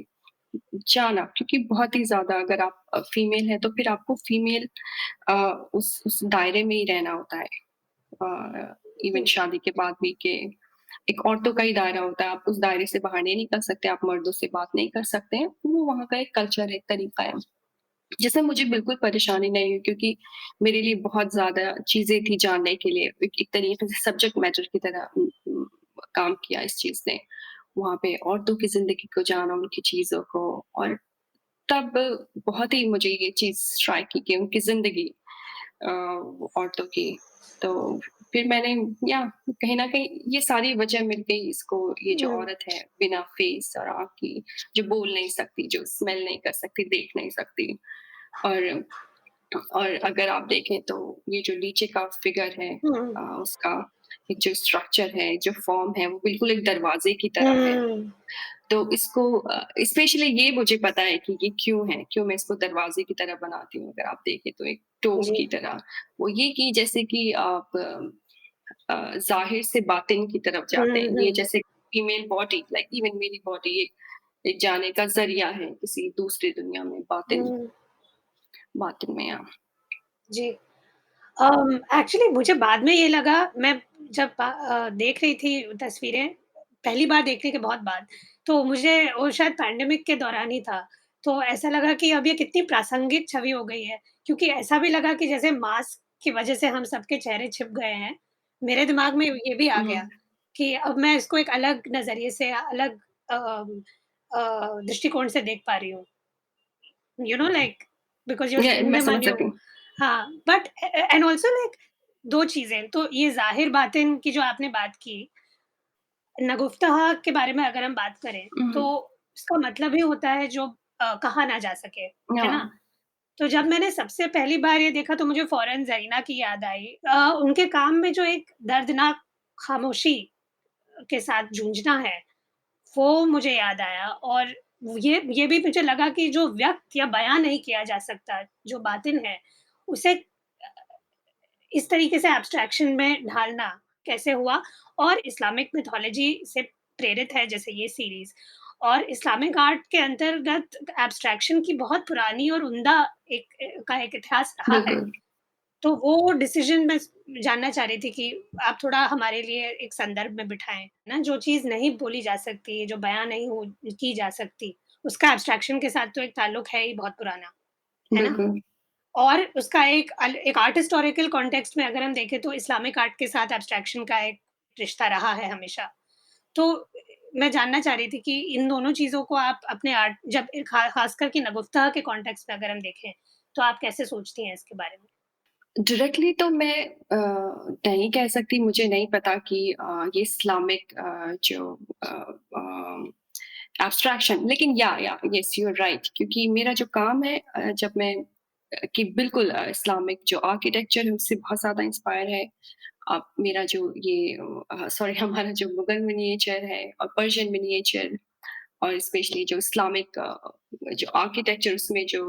जाना, क्योंकि बहुत ही ज़्यादा अगर आप फीमेल हैं तो फिर आपको फीमेल अ, उस दायरे में ही रहना होता है। इवन हुँ, शादी के बाद भी, कि एक औरतों का ही दायरा होता है, आप उस दायरे से बाहर नहीं निकल सकते, आप मर्दों से बात नहीं कर सकते हैं। वो वहाँ का एक कल्चर है, एक तरीका है, जिसमें मुझे बिल्कुल परेशानी नहीं हुई, क्योंकि मेरे लिए बहुत ज़्यादा चीज़ें थी जानने के लिए। एक तरीके से सब्जेक्ट मैटर की तरह काम किया इस चीज़ ने। वहाँ पे औरतों की ज़िंदगी को जाना, उनकी चीज़ों को, और तब बहुत ही मुझे ये चीज़ स्ट्राइक की कि उनकी ज़िंदगी औरतों की। तो फिर मैंने, या कहीं न कहीं ये सारी वजह मिल गई इसको, ये जो हुँ, औरत है बिना फेस और आँख की, जो बोल नहीं सकती, जो स्मेल नहीं कर सकती, देख नहीं सकती। और अगर आप देखें तो ये जो नीचे का फिगर है, हुँ, उसका एक जो स्ट्रक्चर है, जो फ़ॉर्म है, वो बिल्कुल एक दरवाज़े की तरह है। हुँ, तो इसको स्पेशली ये मुझे पता है कि ये क्यों है, क्यों मैं इसको दरवाज़े की तरह बनाती हूँ, अगर आप देखें तो एक टोप जी, की तरह। वो ये कि जैसे कि आप ज़ाहिर से बातिन की तरफ हुँ, जाते हैं। ये हुँ, जैसे फीमेल बॉडी, लाइक इवन मेरी बॉडी एक जाने का ज़रिया है किसी दूसरी दुनिया में, बातिन हुँ, बातिन में। जी। एक्चुअली मुझे बाद में ये लगा मैं जब देख रही थी तस्वीरें, पहली बार देखने के बहुत बाद, तो मुझे वो शायद पैंडेमिक के दौरान ही था। तो ऐसा लगा कि अब ये कितनी प्रासंगिक छवि हो गई है, क्योंकि ऐसा भी लगा कि जैसे मास्क की वजह से हम सबके चेहरे छिप गए हैं। मेरे दिमाग में ये भी आ गया हुँ। कि अब मैं इसको एक अलग नज़रिए से, अलग दृष्टिकोण से देख पा रही हूँ। You know like because you are ये सीइंग मैं देम समझ एंड यू सकती हूँ। हाँ, बट एंड आल्सो लाइक 2 चीज़ें, तो ये ज़ाहिर-बातिन की जो आपने बात की, नगुफ्तह के बारे में अगर हम बात करें, हुँ, तो इसका मतलब ही होता है जो कहा ना जा सके, है ना? हाँ, तो जब मैंने सबसे पहली बार ये देखा तो मुझे फ़ौरन ज़रीना की याद आई। उनके काम में जो एक दर्दनाक खामोशी के साथ जूझना है, वो मुझे याद आया और ये भी मुझे लगा कि जो व्यक्त या बयाँ नहीं किया जा सकता, जो बातिन है, उसे इस तरीके से एब्स्ट्रैक्शन में ढालना कैसे हुआ और इस्लामिक मिथोलॉजी से प्रेरित है जैसे ये सीरीज़ और इस्लामिक आर्ट के अंतर्गत एब्स्ट्रैक्शन की बहुत पुरानी और उम्दा एक का एक इतिहास रहा है। बिल्कुल। तो वो डिसीज़न मैं जानना चाह रही थी कि आप थोड़ा हमारे लिए एक संदर्भ में बिठाएँ, ना? जो चीज़ नहीं बोली जा सकती, जो बयाँ नहीं हो की जा सकती, उसका एब्स्ट्रैक्शन के साथ तो एक ताल्लुक है ही बहुत पुराना, है ना? बिल्कुल। और उसका एक आर्ट हिस्टोरिकल कॉन्टेक्स्ट में अगर हम देखें तो इस्लामिक आर्ट के साथ एब्स्ट्रैक्शन का एक रिश्ता रहा है हमेशा। तो मैं जानना चाह रही थी कि इन दोनों चीज़ों को आप अपने आर्ट जब ख़ासकर कि नगुफ्ता के कॉन्टेक्स्ट में अगर हम देखें, तो आप कैसे सोचती हैं इसके बारे में? डायरेक्टली तो मैं नहीं कह सकती, मुझे नहीं पता कि ये इस्लामिक जो एब्स्ट्रैक्शन, लेकिन या यस यू आर राइट, क्योंकि मेरा जो काम है जब मैं कि बिल्कुल इस्लामिक जो आर्किटेक्चर है उससे बहुत ज़्यादा इंस्पायर है। अब मेरा जो ये सॉरी हमारा जो मुगल मिनिएचर है और पर्शियन मिनिएचर और स्पेशली जो इस्लामिक जो आर्किटेक्चर उसमें जो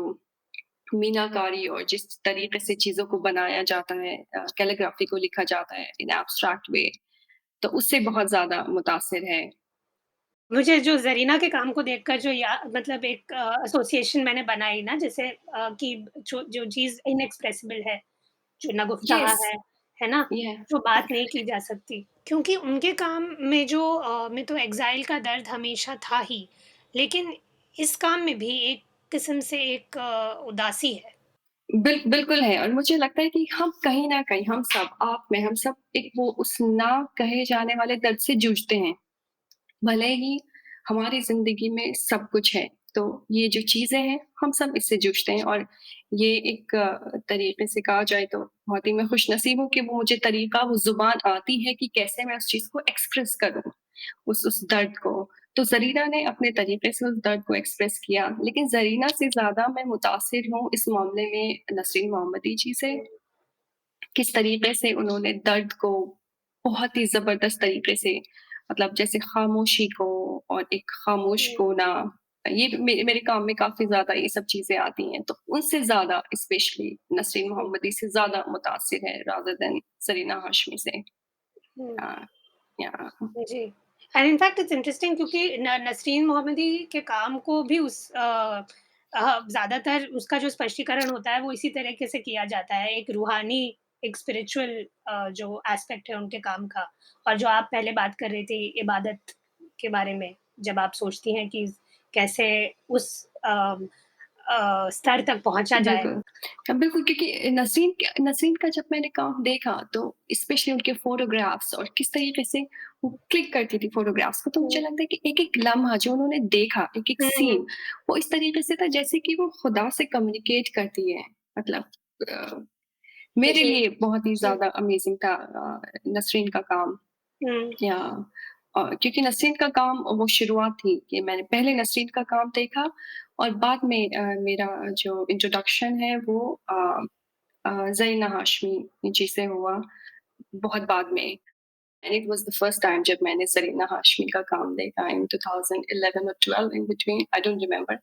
मीनाकारी और जिस तरीके से चीज़ों को बनाया जाता है, कैलीग्राफी को लिखा जाता है इन एब्स्ट्रैक्ट वे, तो उससे बहुत ज़्यादा मुतासिर है। मुझे जो ज़रीना के काम को देखकर जो मतलब एक एसोसिएशन मैंने बनाई ना जैसे कि जो जो चीज़ इनएक्सप्रेसिबल है, जो नगुफ्ताह यस, है ना? या जो बात नहीं की जा सकती। क्योंकि उनके काम में जो में तो एग्ज़ाइल का दर्द हमेशा था ही, लेकिन इस काम में भी एक किस्म से एक उदासी है। बिल्कुल है, और मुझे लगता है कि हम कहीं न कहीं हम सब, आप में हम सब एक वो उस ना कहे जाने वाले दर्द से जूझते हैं। भले ही हमारी ज़िंदगी में सब कुछ है, तो ये जो चीज़ें हैं, हम सब इससे जूझते हैं, और ये एक तरीके से कहा जाए तो बहुत ही मैं खुशनसीब हूँ कि वो मुझे तरीका, वो ज़ुबान आती है कि कैसे मैं उस चीज़ को एक्सप्रेस करूँ, उस दर्द को। तो ज़रीना ने अपने तरीके से उस दर्द को एक्सप्रेस किया, लेकिन ज़रीना से ज़्यादा मैं मुतासिर हूँ इस मामले में नसरीन मोहम्मदी जी से। हुँ, किस तरीके से उन्होंने दर्द को बहुत ही ज़बरदस्त तरीके से, मतलब जैसे खामोशी को और एक खामोश हुँ, कोना, ये मेरे काम में काफ़ी ज़्यादा ये सब चीज़ें आती हैं, तो उनसे ज़्यादा स्पेशली नसरीन हुँ, मोहम्मदी से ज़्यादा मुतासिर है रादर देन सरीना हाशमी से। हुँ। अ, या जी। And in fact it's interesting क्योंकि नसरीन मोहम्मदी के काम को भी ज़्यादातर उसका जो स्पष्टीकरण होता है वो इसी तरीके से किया जाता है। एक रूहानी, एक स्पिरिचुअल जो एस्पेक्ट है उनके काम का और जो आप पहले बात कर रही थी इबादत के बारे में, जब आप सोचती हैं कि कैसे उस स्तर तक पहुँचा जाए। बिल्कुल। बिल्कुल, क्योंकि नसरीन का जब मैंने काम देखा तो स्पेशली उनके फ़ोटोग्राफ्स और किस तरीके से वो क्लिक करती थी फ़ोटोग्राफ्स को, तो मुझे हुँ, लगता है कि एक-एक लम्हा जो उन्होंने देखा, एक-एक हुँ, सीन, वो इस तरीके से था जैसे कि वो खुदा से कम्युनिकेट करती है। मतलब अ, मेरे जी। लिए बहुत ही हुँ, ज़्यादा अमेज़िंग था नसरीन का काम। हुँ, या क्योंकि नसरीन का काम वो शुरुआत थी कि मैंने पहले नसरीन का काम देखा, और बाद में मेरा जो इंट्रोडक्शन है वो ज़रीना हाशमी जी से हुआ बहुत बाद में। And it was the first time जब मैंने ज़रीना हाशमी का काम देखा इन 2011 or 12 in between, I don't remember,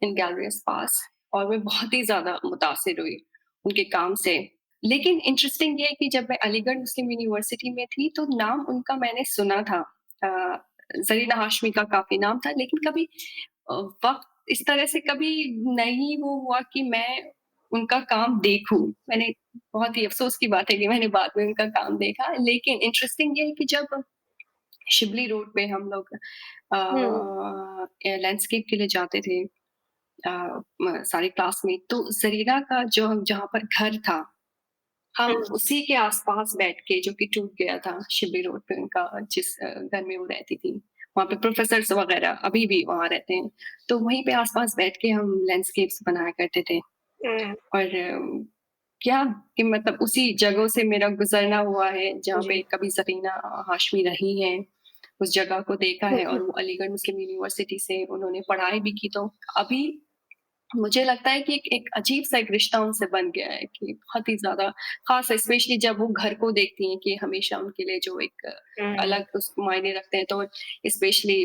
in galleries पास, और मैं बहुत ही ज़्यादा मुतासिर हुई उनके काम से। लेकिन इंटरेस्टिंग ये है कि जब मैं अलीगढ़ मुस्लिम यूनिवर्सिटी में थी, तो नाम उनका मैंने सुना था। अ, ज़रीना हाशमी का काफ़ी नाम था, लेकिन कभी वक़्त इस तरह से कभी नहीं वो हुआ कि मैं उनका काम देखूँ। मैंने, बहुत ही अफ़सोस की बात है कि मैंने बाद में उनका काम देखा, लेकिन इंटरेस्टिंग ये है कि जब शिबली रोड पे हम लोग हुँ, लैंडस्केप के लिए जाते थे, सारे क्लासमेट, तो ज़रीना का जो जहाँ पर घर था, हम हुँ, उसी के आस-पास बैठ के, जो कि टूट गया था शिबली रोड पे उनका, जिस घर में वो रहती थी। वहाँ पे प्रोफ़ेसर्स वग़ैरह अभी भी वहाँ रहते हैं। तो वहीं पे आस-पास बैठ के हम लैंडस्केप्स बनाया करते थे, हुँ, और क्या कि मतलब उसी जगहों से मेरा गुज़रना हुआ है, जहाँ पे जी। कभी ज़रीना हाशमी रही हैं। उस जगह को देखा हुँ, है, और हुँ, वो अलीगढ़ मुस्लिम यूनिवर्सिटी से उन्होंने पढ़ाई भी की, तो अभी मुझे लगता है कि एक अजीब-सा एक रिश्ता उनसे बन गया है, कि बहुत ही ज़्यादा ख़ास है, स्पेशली जब वो घर को देखती हैं, कि हमेशा उनके लिए जो एक हुँ, अलग उस मायने रखते हैं। तो स्पेशली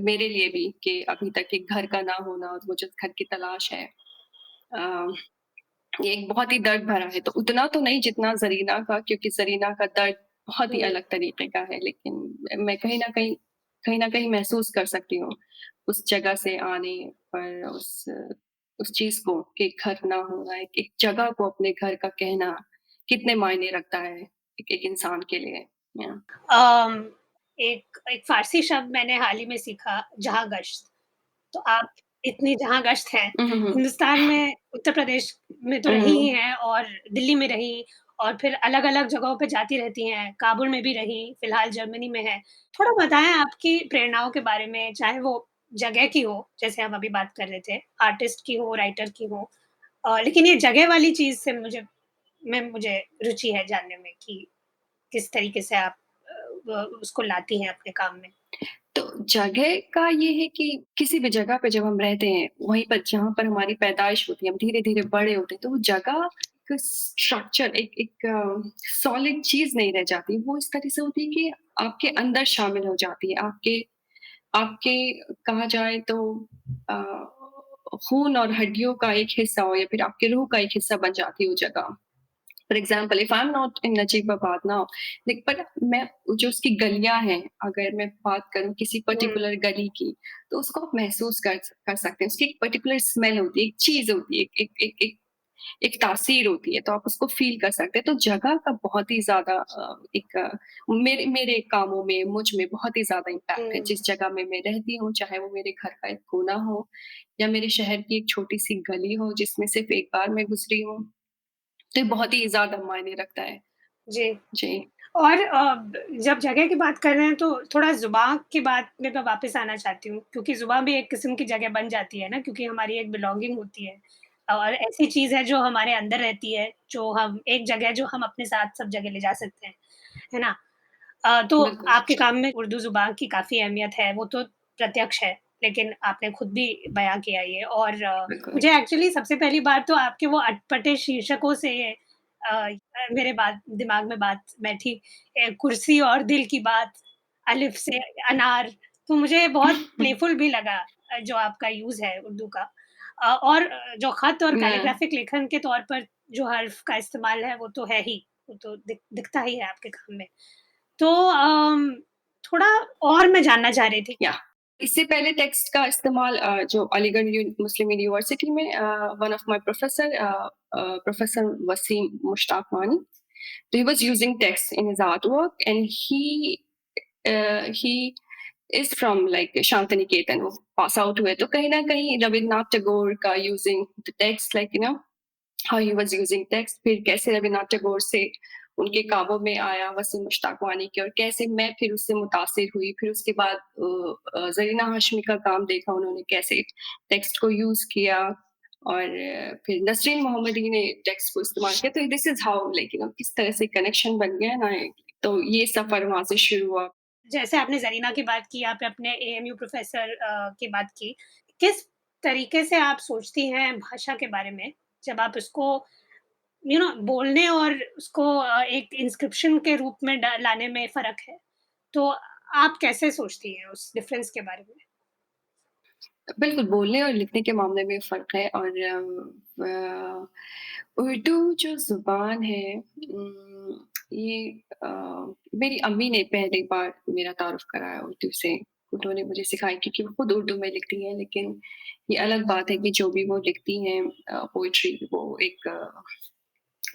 मेरे लिए भी, कि अभी तक एक घर का ना होना और मुझे घर की तलाश है। अ, ये एक बहुत ही दर्द भरा है, तो उतना तो नहीं जितना ज़रीना का, क्योंकि ज़रीना का दर्द बहुत ही हुँ, अलग तरीके का है, लेकिन मैं कहीं न कहीं महसूस कर सकती हूँ, उस जगह से आने पर उस चीज़ को, कि घर ना होना, एक एक जगह को अपने घर का कहना। कितने मायने रखता है एक इंसान के लिए। या अम, एक एक फ़ारसी शब्द मैंने हाल ही में सीखा, जहाँ-गश्त। तो आप इतनी जहाँ-गश्त हैं, हुँ, हुँ, हुँ। हिंदुस्तान में उत्तर प्रदेश में तो हुँ, रही ही हुँ। हैं और दिल्ली में रहीं और फिर अलग-अलग जगहों पे जाती रहती हैं, काबुल में भी रहीं, फिलहाल जर्मनी में हैं। थोड़ा बताएँ आपकी प्रेरणाओं के बारे में, चाहे वो जगह की हो, जैसे हम अभी बात कर रहे थे, आर्टिस्ट की हो, राइटर की हो। लेकिन ये जगह वाली चीज़ से मुझे रुचि है जानने में कि किस तरीके से आप उसको लाती हैं अपने काम में? तो जगह का ये है कि किसी भी जगह पे जब हम रहते हैं, वहीं पर जहाँ पर हमारी पैदाइश होती है, हम धीरे-धीरे बड़े होते हैं, तो वो जगह एक स्ट्रक्चर एक एक सॉलिड चीज़ नहीं रह जाती। वो इस तरह से होती है कि आपके अंदर शामिल हो जाती है। आपके आपके कहा जाए तो अ, खून और हड्डियों का एक हिस्सा हो या फिर आपके रूह का एक हिस्सा बन जाती है वो जगह। For example if I am not in Najibabad now, but मैं जो उसकी गलियां हैं, अगर मैं बात करूं किसी हुँ, पर्टिकुलर गली की, तो उसको आप महसूस कर सकते हैं। उसकी एक पर्टिकुलर स्मेल होती है, एक चीज होती है, एक तासीर होती है, तो आप उसको फील कर सकते हैं। तो जगह का बहुत ही ज्यादा मेरे मेरे कामों में, मुझ में बहुत ही ज्यादा इम्पैक्ट है। हुँ, जिस जगह में मैं रहती हूँ, चाहे वो मेरे घर का एक कोना हो या मेरे शहर की एक छोटी सी गली हो जिसमें सिर्फ एक बार मैं गुजरी हूँ, तो ये बहुत ही ज़्यादा मायने रखता है। जी। जी। और जब जगह की बात कर रहे हैं तो थोड़ा ज़ुबान की बात में मैं वापस आना चाहती हूँ, क्योंकि ज़ुबान भी एक किस्म की जगह बन जाती है ना, क्योंकि हमारी एक बिलॉन्गिंग होती है और ऐसी चीज़ है जो हमारे अंदर रहती है, जो हम एक जगह जो हम अपने साथ सब जगह ले जा सकते हैं, है ना? तो बिल्कुल, आपके काम में उर्दू ज़ुबान की काफ़ी अहमियत है, वो तो प्रत्यक्ष है, लेकिन आपने खुद भी बयाँ किया ये और बिल्कुल। मुझे एक्चुअली सबसे पहली बात तो आपके वो अटपटे शीर्षकों से मेरे बात दिमाग में बात बैठी कुर्सी और दिल की बात, अलिफ से अनार, तो मुझे बहुत प्लेफुल भी लगा जो आपका यूज़ है उर्दू का। और जो ख़त और मैं कैलीग्राफिक लेखन के तौर पर जो हर्फ़ का इस्तेमाल है, वो तो है ही, वो तो दिखता ही है आपके काम में। तो थोड़ा और मैं जानना चाह रही थी। या इससे पहले टेक्स्ट का इस्तेमाल जो अलीगढ़ मुस्लिम यूनिवर्सिटी में one of my professor Wasim Mushtaq Wani, तो he was using text in his art work and he is from like Shanti Niketan, वो पास आउट हुए, तो कहीं ना कहीं रविन्द्रनाथ टैगोर का using the text, like how he was using text, फिर कैसे रविन्द्रनाथ टैगोर से उनके काबों में आया वसीम मुश्ताक वानी के, और कैसे मैं फिर उससे मुतासिर हुई। फिर उसके बाद जरीना हाशमी का काम देखा उन्होंने, कैसे टेक्स्ट को यूज किया, और फिर नसरीन मोहम्मदी ने टेक्स्ट को इस्तेमाल किया। तो दिस इज हाउ लाइक किस तरह से कनेक्शन बन गया ना, तो ये सफर वहां से शुरू हुआ। जैसे आपने ज़रीना की बात की, आपने अपने एएमयू प्रोफ़ेसर की बात की। किस तरीके से आप सोचती हैं भाषा के बारे में, जब आप उसको बोलने और उसको एक इंस्क्रिप्शन के रूप में लाने में फ़र्क है। तो आप कैसे सोचती हैं उस डिफ़रेंस के बारे में? बिल्कुल, बोलने और लिखने के मामले में फ़र्क है, और उर्दू जो ज़ुबान है, ये मेरी अम्मी ने पहली बार मेरा तारुफ़ कराया उर्दू से। उन्होंने मुझे सिखाई, क्योंकि वो खुद उर्दू में लिखती हैं, लेकिन ये अलग बात है कि जो भी वो लिखती हैं पोएट्री, वो एक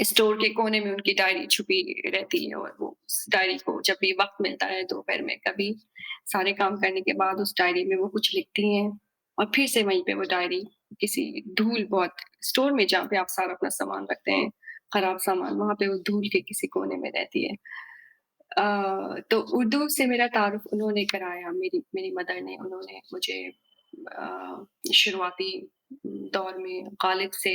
स्टोर के कोने में उनकी डायरी छुपी रहती है, और वो उस डायरी को जब भी वक़्त मिलता है दोपहर में, कभी सारे काम करने के बाद उस डायरी में वो कुछ लिखती हैं, और फिर से वहीं पे वो डायरी किसी धूल बहुत स्टोर में जहाँ पे आप सारा अपना सामान रखते हैं, खराब सामान, वहाँ पे वो धूल के किसी कोने में रहती है। तो उर्दू से मेरा तारुफ़ उन्होंने कराया, मेरी मेरी मदर ने। उन्होंने मुझे शुरुआती दौर में गालिब से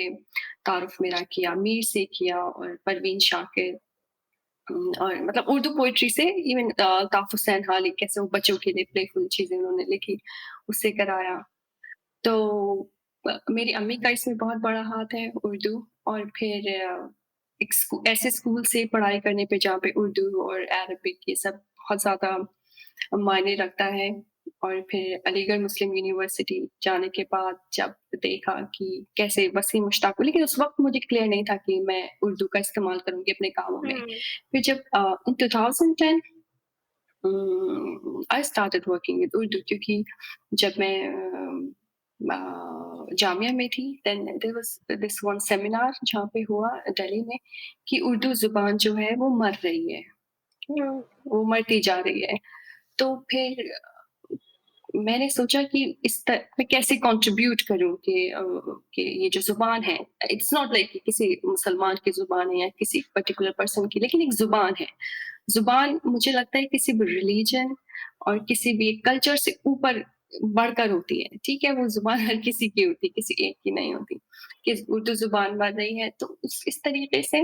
तारुफ़ मेरा किया, मीर से किया, और परवीन शाकिर, और मतलब उर्दू पोएट्री से, इवन ताफ़ हुसैन हाली, कैसे वो बच्चों के लिए प्लेफुल चीज़ें उन्होंने लिखी, उससे कराया। तो मेरी अम्मी का इसमें बहुत बड़ा हाथ है, उर्दू। और फिर एक ऐसे स्कूल से पढ़ाई करने पे जहाँ पे उर्दू और अरबिक ये सब बहुत ज़्यादा मायने रखता है। और फिर अलीगढ़ मुस्लिम यूनिवर्सिटी जाने के बाद जब देखा कि कैसे वसीम मुश्ताक को, लेकिन उस वक़्त मुझे क्लियर नहीं था कि मैं उर्दू का इस्तेमाल करूँगी अपने कामों में। हुँ, फिर जब in 2010 I started working with Urdu, क्योंकि जब मैं जामिया में थी। Then there was this one seminar जहाँ पे हुआ दिल्ली में कि उर्दू ज़ुबान जो है वो मर रही है, हुँ, वो मरती जा रही है। तो फिर मैंने सोचा कि मैं कैसे कंट्रीब्यूट करूँ कि ये जो ज़ुबान है, इट्स नॉट लाइक कि किसी मुसलमान की ज़ुबान है या किसी पर्टिकुलर पर्सन की, लेकिन एक ज़ुबान है। ज़ुबान मुझे लगता है किसी भी रिलीजन और किसी भी कल्चर से ऊपर बढ़कर होती है, ठीक है? वो ज़ुबान हर किसी की होती है, किसी एक की नहीं होती। कि उर्दू ज़ुबान बढ़ रही है, तो उस इस तरीके से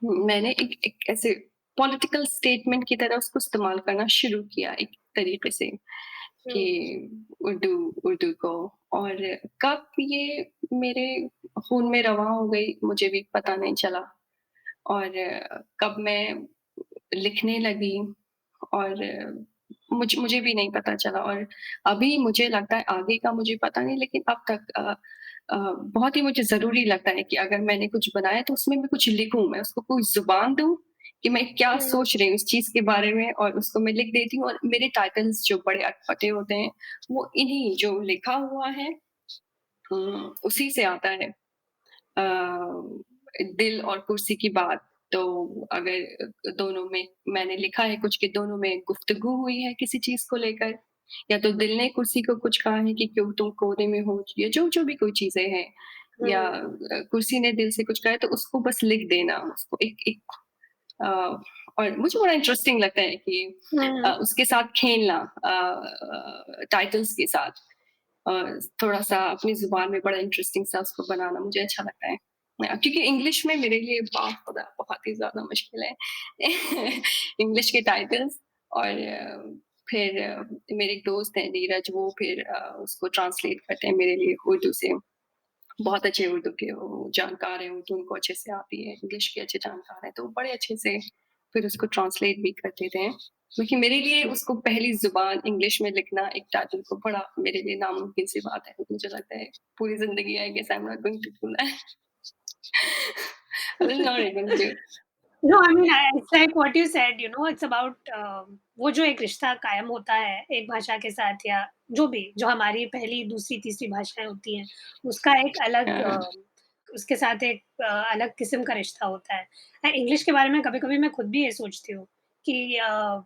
मैंने एक एक ऐसे पॉलिटिकल स्टेटमेंट की तरह उसको इस्तेमाल करना शुरू किया एक तरीके से कि हुँ, उर्दू उर्दू को। और कब ये मेरे खून में रवा हो गई मुझे भी पता नहीं चला। और कब मैं लिखने लगी और मुझे भी नहीं पता चला। और अभी मुझे लगता है आगे का मुझे पता नहीं, लेकिन अब तक बहुत ही मुझे ज़रूरी लगता है कि अगर मैंने कुछ बनाया तो उसमें मैं कुछ लिखूँ, मैं उसको कोई ज़ुबान दूँ कि मैं क्या हुँ, सोच रही हूँ इस चीज़ के बारे में, और उसको मैं लिख देती हूँ। और मेरे टाइटल्स जो बड़े अटपटे होते हैं, वो इन्हीं जो लिखा हुआ है उसी से आता है। अ, दिल और कुर्सी की बात, तो अगर दोनों में मैंने लिखा है कुछ कि दोनों में गुफ्तगू हुई है किसी चीज़ को लेकर, या तो दिल ने कुर्सी को कुछ कहा है कि क्यों तुम कोने में हो, या जो भी कोई चीज़ें हैं, या हुँ, कुर्सी ने दिल से कुछ कहा है, तो उसको बस लिख देना, उसको एक एक अ, और मुझे बड़ा इंटरेस्टिंग लगता है कि हुँ, उसके साथ खेलना, टाइटल्स के साथ, थोड़ा-सा अपनी ज़ुबान में बड़ा इंटरेस्टिंग सा उसको बनाना मुझे अच्छा लगता है। क्योंकि इंग्लिश में मेरे लिए बाप खुदा बहुत ही ज़्यादा मुश्किल है। इंग्लिश के टाइटल्स। और फिर मेरे एक दोस्त हैं नीरज, वो फिर उसको ट्रांसलेट करते हैं मेरे लिए उर्दू से। बहुत अच्छे उर्दू के वो जानकार हैं, उर्दू उनको अच्छे से आती है, इंग्लिश के अच्छे जानकार हैं, तो वो बड़े अच्छे से फिर उसको ट्रांसलेट भी कर देते हैं। क्योंकि मेरे लिए उसको पहली ज़ुबान इंग्लिश में लिखना एक टाइटल को बड़ा मेरे लिए नामुमकिन सी बात है। मुझे लगता है पूरी ज़िंदगी I guess I am not going to do that. I will not able to. No, I mean, it's like what you said, it's about वो जो एक रिश्ता कायम होता है एक भाषा के साथ या जो भी, जो हमारी पहली, दूसरी, तीसरी भाषाएँ होती हैं, उसका एक अलग हाँ, उसके साथ एक अलग किस्म का रिश्ता होता है। इंग्लिश के बारे में कभी-कभी मैं खुद भी ये सोचती हूँ कि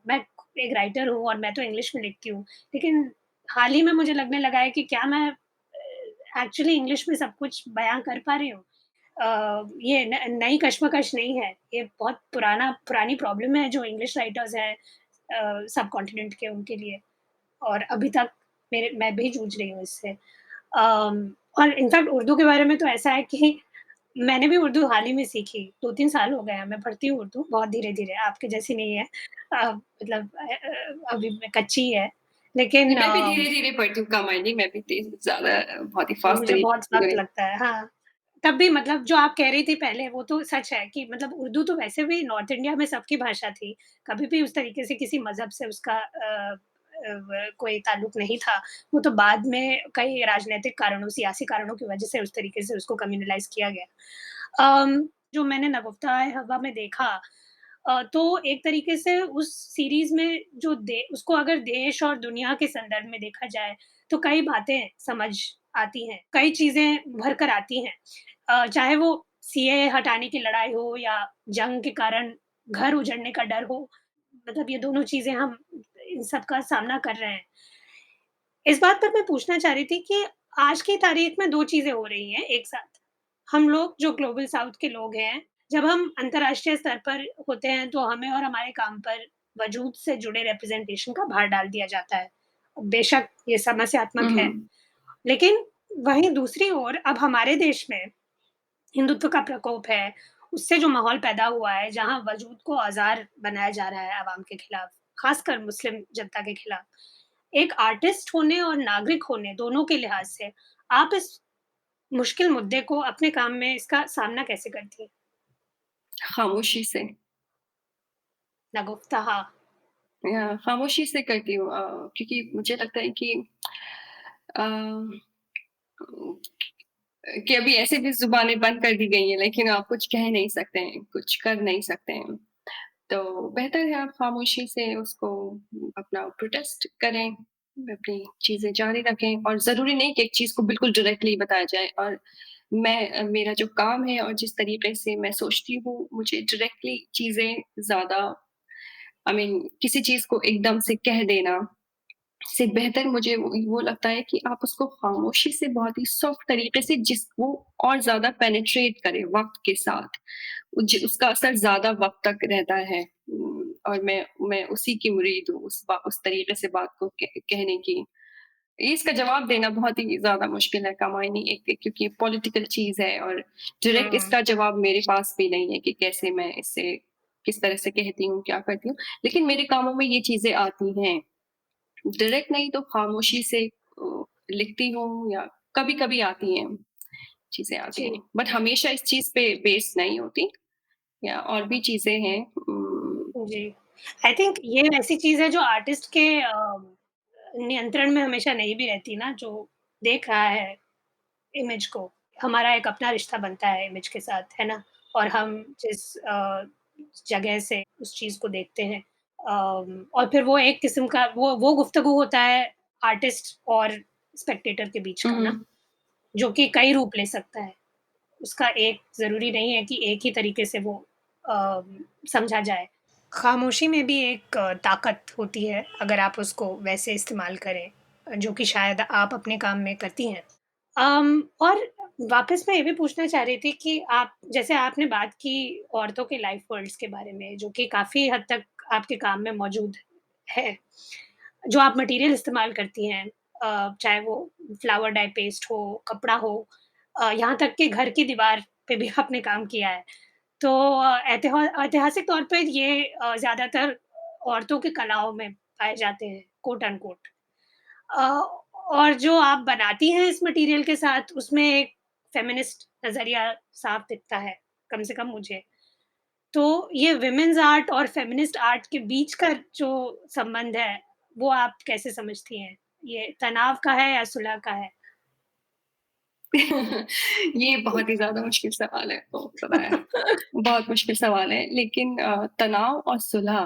मैं एक राइटर हूँ और मैं तो इंग्लिश में लिखती हूँ, लेकिन हाल ही में मुझे लगने लगा है कि क्या मैं एक्चुअली इंग्लिश में सब कुछ बयाँ कर पा रही हूँ? ये नई कश्मकश नहीं है, ये बहुत पुरानी प्रॉब्लम है जो इंग्लिश राइटर्स हैं सब कॉन्टिनेंट के उनके लिए और अभी तक मैं भी जूझ रही हूँ इससे। और इनफैक्ट उर्दू के बारे में तो ऐसा है कि मैंने भी उर्दू हाल ही में सीखी, 2-3 साल हो गए हैं, मैं पढ़ती हूँ उर्दू बहुत धीरे-धीरे, आपके जैसी नहीं है। मतलब अभी मैं कच्ची है, लेकिन नहीं, मैं भी धीरे-धीरे पढ़ती हूँ, कम आई नहीं, मैं भी तेज़ ज़्यादा बहुत ही फास्ट मुझे बहुत तरीके वक़्त से। लगता है, हाँ। तब भी मतलब जो आप कह रही थी पहले वो तो सच है कि मतलब उर्दू तो वैसे भी नॉर्थ इंडिया में सबकी भाषा थी। कभी भी उस तरीके से किसी मज़हब से उसका व कोई ताल्लुक नहीं था। वो तो बाद में कई राजनैतिक कारणों, सियासी कारणों की वज़ह से उस तरीके से उसको कम्युनलाइज़ किया गया। जो मैंने नगुफ्ता हवा में देखा तो एक तरीके से उस सीरीज़ में जो दे उसको अगर देश और दुनिया के संदर्भ में देखा जाए, तो कई बातें समझ आती हैं, कई चीज़ें उभर कर आती हैं। चाहे वो सीएए हटाने की लड़ाई हो या जंग के कारण घर उजड़ने का डर हो, मतलब ये दोनों चीज़ें हम इन सब का सामना कर रहे हैं। इस बात पर मैं पूछना चाह रही थी कि आज की तारीख में 2 चीज़ें हो रही हैं एक साथ। हम लोग जो ग्लोबल साउथ के लोग हैं, जब हम अंतर्राष्ट्रीय स्तर पर होते हैं, तो हमें और हमारे काम पर वजूद से जुड़े रिप्रेज़ेंटेशन का भार डाल दिया जाता है। बेशक ये हुँ, समस्यात्मक है, हुँ। लेकिन वहीं दूसरी ओर अब हमारे देश में हिंदुत्व का प्रकोप है, उससे जो माहौल पैदा हुआ है, जहाँ वजूद को औज़ार बनाया जा रहा है अवाम के खिलाफ, ख़ासकर मुस्लिम जनता के खिलाफ। एक आर्टिस्ट होने और नागरिक होने दोनों के लिहाज से आप इस मुश्किल मुद्दे को अपने काम में इसका सामना कैसे करती हैं? खामोशी से। नगुफ्ता खामोशी से करती हूँ, क्योंकि मुझे लगता है अ, कि अभी ऐसे भी ज़ुबानें बंद कर दी गई हैं, लेकिन आप कुछ कह नहीं सकते हैं, कुछ कर नहीं सकते हैं। तो बेहतर है आप खामोशी से उसको अपना प्रोटेस्ट करें, अपनी चीज़ें जारी रखें और ज़रूरी नहीं कि एक चीज़ को बिल्कुल डायरेक्टली बताया जाए और मेरा जो काम है और जिस तरीके से मैं सोचती हूँ, मुझे डायरेक्टली चीज़ें ज़्यादा किसी चीज़ को एकदम से कह देना से बेहतर मुझे वो लगता है कि आप उसको खामोशी से बहुत ही सॉफ्ट तरीके से जिस वो और ज़्यादा पेनिट्रेट करे वक़्त के साथ, उसका असर ज़्यादा वक़्त तक रहता है। और मैं उसी की मुरीद हूँ, उस तरीके से बात को कहने की। इसका जवाब देना बहुत ही ज़्यादा मुश्किल है कामायनी, एक क्योंकि पॉलिटिकल चीज़ है और डायरेक्ट हुँ, इसका जवाब मेरे पास भी नहीं है कि कैसे मैं इसे किस तरह से कहती हूँ, क्या करती हूँ। लेकिन मेरे कामों में ये चीज़ें आती हैं। डायरेक्ट नहीं तो खामोशी से लिखती हूँ या कभी-कभी आती हैं, चीज़ें आती जी, हैं। बट हमेशा इस चीज़ पे बेस्ड नहीं होती या और भी चीज़ें हैं। जी। आई थिंक ये ऐसी चीज़ है जो आर्टिस्ट के नियंत्रण में हमेशा नहीं भी रहती ना, जो देख रहा है इमेज को। हमारा एक अपना रिश्ता बनता है इमेज के साथ, है ना? और हम जिस जगह से उस चीज़ को देखते हैं और फिर वो एक किस्म का वो गुफ्तगू होता है आर्टिस्ट और स्पेक्टेटर के बीच हुँ, का ना, हुँ। जो कि कई रूप ले सकता है। उसका एक ज़रूरी नहीं है कि एक ही तरीके से वो अ, समझा जाए। खामोशी में भी एक ताकत होती है, अगर आप उसको वैसे इस्तेमाल करें, जो कि शायद आप अपने काम में करती हैं। और वापस मैं ये भी पूछना चाह रही थी कि आप जैसे आपने बात की औरतों के लाइफ वर्ल्ड्स के बारे में, जो कि काफ़ी हद तक आपके काम में मौजूद है। जो आप मटेरियल इस्तेमाल करती हैं चाहे वो फ्लावर डाई पेस्ट हो, कपड़ा हो यहाँ तक कि घर की दीवार पे भी आपने काम किया है। तो ऐतिहासिक तौर पे ये ज़्यादातर औरतों की कलाओं में पाए जाते हैं, कोट अनकोट। अ, और जो आप बनाती हैं इस मटेरियल के साथ, उसमें एक फेमिनिस्ट नज़रिया साफ दिखता है, कम से कम मुझे। तो ये वुमेन्स आर्ट और फेमिनिस्ट आर्ट के बीच का जो संबंध है, वो आप कैसे समझती हैं? ये तनाव का है या सुलह का है? ये बहुत ही ज़्यादा मुश्किल सवाल है, तो पता है। बहुत मुश्किल सवाल है, लेकिन तनाव और सुलह,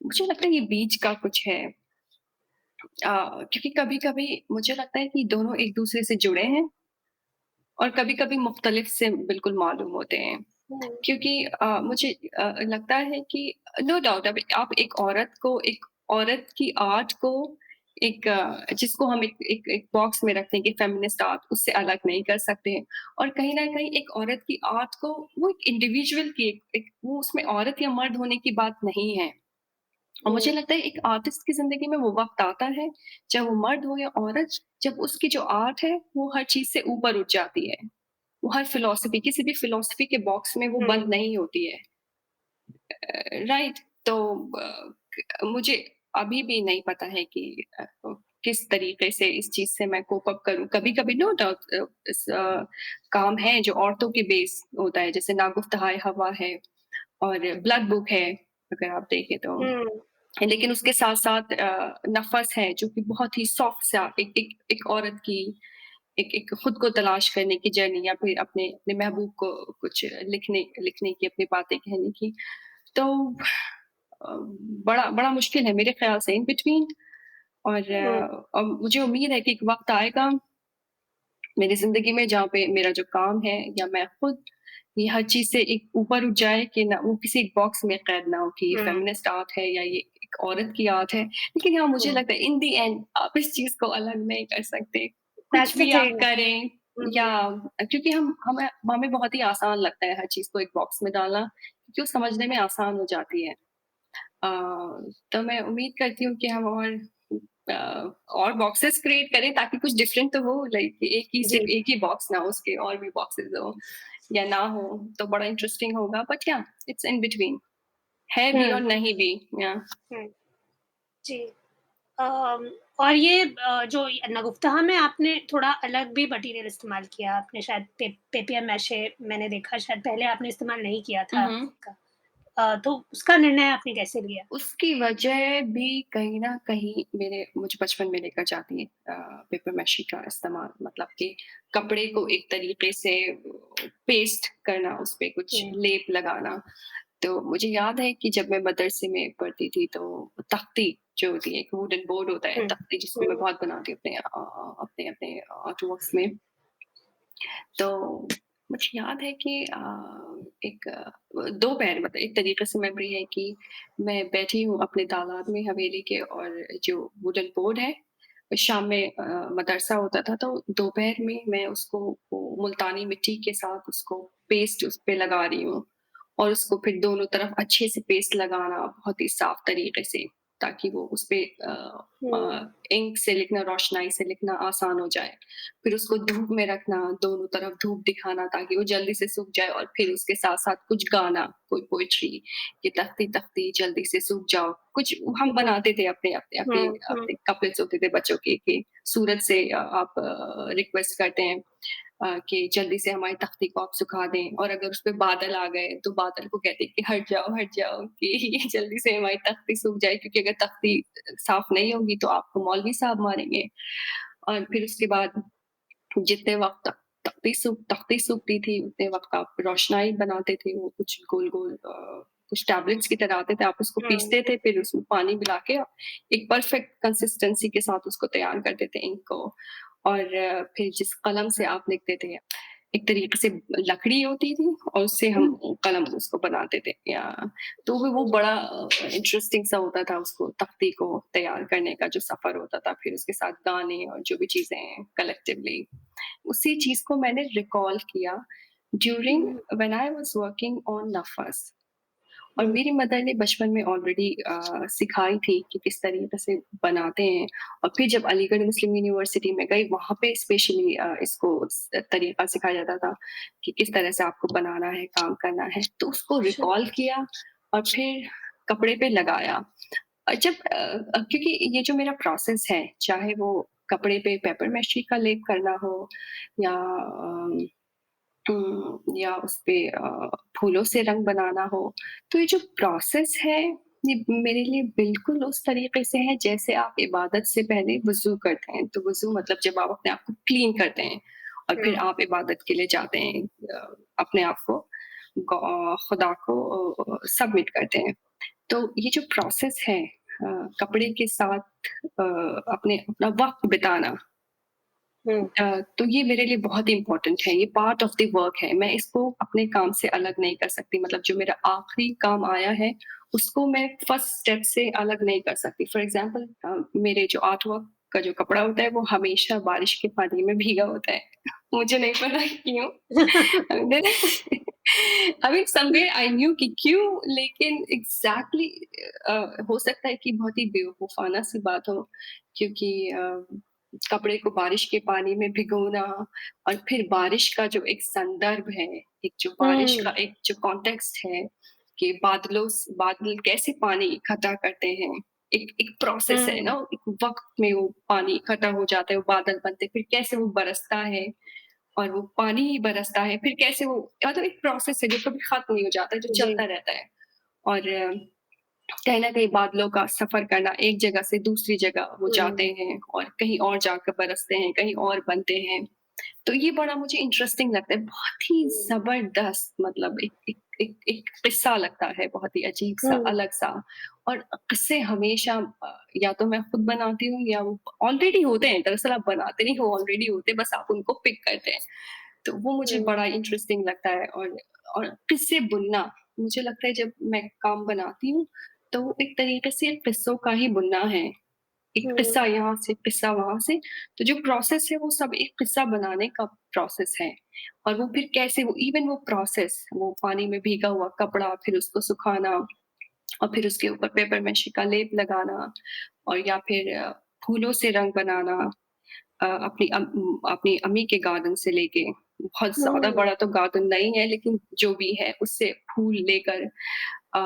मुझे लगता है ये बीच का कुछ है। क्योंकि कभी-कभी मुझे लगता है कि दोनों एक-दूसरे से जुड़े हैं और कभी-कभी मुख्तलिफ से बिल्कुल मालूम होते हैं। हुँ, क्योंकि मुझे लगता है कि नो डाउट अब आप एक औरत की आर्ट को जिसको हम एक एक बॉक्स में रखते हैं कि फेमिनिस्ट आर्ट, उससे अलग नहीं कर सकते हैं। और कहीं न कहीं एक औरत की आर्ट को वो एक इंडिविजुअल की एक वो उसमें औरत या मर्द होने की बात नहीं है। और हुँ, मुझे लगता है एक आर्टिस्ट की ज़िंदगी में वो वक़्त आता है, चाहे वो मर्द हो या औरत, जब उसकी जो आर्ट है, वो हर चीज़ से ऊपर उठ जाती है। वो हर फिलॉसफी किसी भी फिलॉसफी के बॉक्स में वो बंद हुँ, नहीं होती है। राइट। तो मुझे अभी भी नहीं पता है कि किस तरीके से इस चीज़ से मैं कोप अप करूँ। कभी-कभी नो डाउट काम है जो औरतों के बेस होता है, जैसे नागुफ्त हाय हवा है और ब्लड बुक है, अगर आप देखें तो। हुँ, लेकिन उसके साथ-साथ नफ़स है जो कि बहुत ही सॉफ्ट सा एक एक एक औरत की एक एक खुद को तलाश करने की जर्नी या फिर अपने अपने महबूब को कुछ लिखने लिखने की, अपनी बातें कहने की। तो अ, बड़ा बड़ा मुश्किल है मेरे ख़्याल से इन बिटवीन। और हुँ, मुझे उम्मीद है कि एक वक़्त आएगा मेरी ज़िंदगी में जहाँ पे मेरा जो काम है या मैं खुद ये हर चीज़ से एक ऊपर उठ जाए कि ना वो किसी एक बॉक्स में कैद ना हो कि ये हुँ, फेमिनिस्ट आर्ट है या ये एक औरत की आर्ट है। लेकिन हाँ, मुझे हुँ। लगता है इन द एंड आप इस चीज़ को अलग नहीं कर सकते। कुछ दैट्स द भी आप थिंग। करें या हुँ, क्योंकि हमें बहुत ही आसान लगता है हर चीज़ को एक बॉक्स में डालना, क्योंकि वो समझने में आसान हो जाती है। अ, तो मैं उम्मीद करती हूँ कि हम अ, और बॉक्सेस क्रिएट करें ताकि कुछ डिफरेंट तो हो, लाइक एक ही जी। सिर्फ एक ही बॉक्स ना हो, उसके और भी बॉक्सेस हो या ना हो, तो बड़ा इंटरेस्टिंग होगा। बट या इट्स इन बिटवीन, है भी हुँ, और नहीं भी। या हुँ, जी। अम, और ये जो नगुफ्ताह में आपने थोड़ा अलग भी मटीरियल इस्तेमाल किया, आपने शायद पेपियर मैशे मैंने देखा शायद पहले आपने इस्तेमाल नहीं किया था हम्म, का तो उसका निर्णय आपने कैसे लिया? उसकी वजह भी कहीं न कहीं मेरे मुझे बचपन में लेकर जाती है, पेपर मैशे का इस्तेमाल, मतलब कि कपड़े को एक तरीके से पेस्ट करना, उसपे कुछ हुँ, लेप लगाना। तो मुझे याद है कि जब मैं मदरसे में पढ़ती थी तो तख्ती जो होती है, एक वुडन बोर्ड होता है, हुँ, तख्ती जिसको मैं हुँ, बहुत बनाती हूँ अपने अपने आर्ट वर्क्स में। तो मुझे याद है कि एक 2 पैर मतलब एक तरीके से मेमोरी है कि मैं बैठी हूँ अपने तालाब में हवेली के और जो वुडन बोर्ड है, शाम में मदरसा होता था तो दोपहर में मैं उसको वो मुल्तानी मिट्टी के साथ उसको पेस्ट उस पे लगा रही हूँ और उसको फिर दोनों तरफ अच्छे से पेस्ट लगाना बहुत ही साफ तरीके से ताकि वो उसपे हुँ, इंक से लिखना, रोशनाई से लिखना आसान हो जाए। फिर उसको धूप में रखना, दोनों तरफ धूप दिखाना ताकि वो जल्दी से सूख जाए और फिर उसके साथ-साथ कुछ गाना, कोई पोएट्री, ये तख्ती-तख्ती जल्दी से सूख जाओ। कुछ हम हुँ, बनाते थे अपने अपने अपने हुँ, हुँ, अपने कपल्स होते थे बच्चों के कि सूरज से आप रिक्वेस्ट करते हैं कि जल्दी से हमारी तख्ती को आप सुखा दें और अगर उसपे बादल आ गए, तो बादल को कहते हैं कि हट जाओ कि ये जल्दी से हमारी तख्ती सूख जाए क्योंकि अगर तख्ती साफ नहीं होगी तो आपको मौलवी साहब मारेंगे। और फिर उसके बाद जितने वक़्त तक तख्ती सूखती थी, उतने वक़्त आप रोशनाई बनाते थे, वो कुछ गोल-गोल कुछ टैबलेट्स की तरह आते थे, आप उसको हुँ, पीसते थे, फिर उसमें पानी मिला के एक परफेक्ट कंसिस्टेंसी के साथ उसको तैयार करते थे इंक को और फिर जिस कलम से आप लिखते थे, एक तरीके से लकड़ी होती थी और उससे हम कलम उसको बनाते थे या तो वो हुँ, बड़ा इंटरेस्टिंग सा होता था उसको तख्ती को तैयार करने का जो सफ़र होता था, फिर उसके साथ गाने और जो भी चीज़ें हैं कलेक्टिवली उसी चीज़ को मैंने रिकॉल किया ड्यूरिंग हुँ, when I was working on Nafas और हुँ, मेरी मदर ने बचपन में ऑलरेडी सिखाई थी कि किस तरीके से बनाते हैं और फिर जब अलीगढ़ मुस्लिम यूनिवर्सिटी में गई वहाँ पे स्पेशली इसको तरीका सिखाया जाता था कि किस तरह से आपको बनाना है, काम करना है। तो उसको अच्छा, रिकॉल किया और फिर कपड़े पे लगाया। जब क्योंकि ये जो मेरा प्रोसेस है, चाहे वो कपड़े पे पेपर मैशे का लेप करना हो या या उसपे फूलों से रंग बनाना हो, तो ये जो प्रोसेस है, ये मेरे लिए बिल्कुल उस तरीके से है जैसे आप इबादत से पहले वुज़ू करते हैं। तो वुज़ू मतलब जब आप अपने आप को क्लीन करते हैं और फिर हुँ, आप इबादत के लिए जाते हैं अपने आप को खुदा को सबमिट करते हैं। तो ये जो प्रोसेस है कपड़े के साथ अपने अपना वक़्त बिताना हुँ, तो ये मेरे लिए बहुत ही इम्पोर्टेंट है, ये पार्ट ऑफ द वर्क है। मैं इसको अपने काम से अलग नहीं कर सकती मतलब जो मेरा आखिरी काम आया है, उसको मैं फर्स्ट स्टेप से अलग नहीं कर सकती। फॉर एग्ज़ाम्पल मेरे जो आर्ट वर्क का जो कपड़ा होता है, वो हमेशा बारिश के पानी में भीगा होता है। मुझे नहीं पता क्यों? I mean somewhere I knew कि क्यों लेकिन एग्ज़ैक्टली हो सकता है कि बहुत ही बेवकूफ़ाना सी बात हो क्योंकि कपड़े को बारिश के पानी में भिगोना और फिर बारिश का जो एक संदर्भ है, एक जो बारिश का हुँ, एक जो कॉन्टेक्स्ट है कि बादल कैसे पानी इकट्ठा करते हैं। एक एक प्रोसेस है हुँ, ना, एक वक़्त में वो पानी इकट्ठा हो जाता है, वो बादल बनते हैं, फिर कैसे वो बरसता है और वो पानी ही बरसता है, फिर कैसे वो मतलब एक प्रोसेस है जो कभी खत्म नहीं हो जाता है, जो जी, चलता रहता है। और कहीं न कहीं बादलों का सफ़र करना, एक जगह से दूसरी जगह वो जाते हुँ, हैं और कहीं और जाकर बरसते हैं, कहीं और बनते हैं। तो ये बड़ा मुझे इंटरेस्टिंग लगता है, बहुत ही हुँ, ज़बरदस्त मतलब एक किस्सा लगता है, बहुत ही अजीब-सा, हुँ, अलग-सा और किस्से हमेशा या तो मैं खुद बनाती हूँ या वो ऑलरेडी होते हैं, दरअसल आप बनाते नहीं हो, ऑलरेडी होते हैं, बस आप उनको पिक करते हैं। तो वो मुझे हुँ, बड़ा इंटरेस्टिंग लगता है और किस्से बुनना, मुझे लगता है जब मैं काम बनाती हूँ, तो वो एक तरीके से किस्सों का ही बुनना है। एक हुँ, किस्सा यहाँ से, किस्सा वहाँ से, तो जो प्रोसेस है वो सब एक किस्सा बनाने का प्रोसेस है। और वो फिर कैसे वो इवन वो प्रोसेस, वो पानी में भीगा हुआ कपड़ा, फिर उसको सुखाना और फिर उसके ऊपर पेपर मैशे का लेप लगाना और या फिर फूलों से रंग बनाना अपनी अम्मी के गार्डन से लेके, बहुत ज़्यादा हुँ, बड़ा तो गार्डन नहीं है लेकिन जो भी है उससे फूल लेकर अ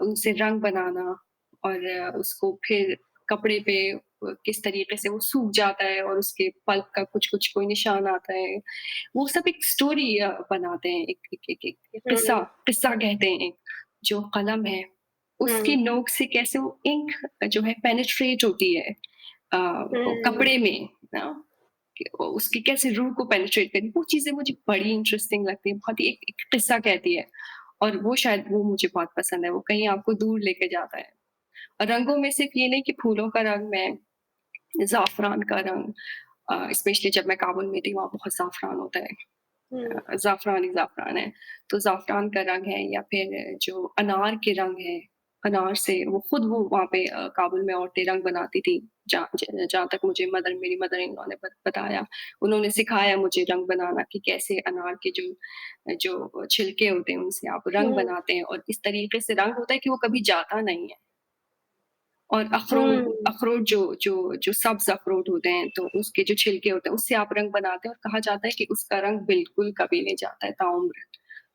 उनसे रंग बनाना और उसको फिर कपड़े पे किस तरीके से वो सूख जाता है और उसके पल्प का कुछ-कुछ कोई निशान आता है। वो सब एक स्टोरी बनाते हैं, एक किस्सा हुँ, किस्सा कहते हैं एक, जो कलम है, उसकी हुँ, नोक से कैसे वो इंक जो है पेनिट्रेट होती है वो हुँ, कपड़े में ना कि उसकी कैसे रूह को पेनिट्रेट करी, वो चीज़ें मुझे बड़ी इंटरेस्टिंग लगती है, बहुत ही एक एक किस्सा कहती है। और वो शायद वो मुझे बहुत पसंद है, वो कहीं आपको दूर लेके जाता है। और रंगों में सिर्फ़ ये नहीं कि फूलों का रंग, मैं ज़ाफ़रान का रंग, स्पेशली जब मैं काबुल में थी, वहाँ बहुत ज़ाफ़रान होता है। हुँ, ज़ाफ़रान ही ज़ाफ़रान है। तो ज़ाफ़रान का रंग है, या फिर जो अनार के रंग हैं, अनार से वो खुद वो वहाँ पे काबुल में औरतें रंग बनाती थी। जहाँ तक मुझे मेरी मदर इन लॉ ने बताया, उन्होंने सिखाया मुझे रंग बनाना कि कैसे अनार के जो जो छिलके होते हैं, उनसे आप रंग हुँ, बनाते हैं, और इस तरीके से रंग होता है कि वो कभी जाता नहीं है। और अखरोट हुँ, अखरोट जो जो जो सब्ज़ अखरोट होते हैं, तो उसके जो छिलके होते हैं, उससे आप रंग बनाते हैं, और कहा जाता है कि उसका रंग बिल्कुल कभी नहीं जाता है ताउम्र।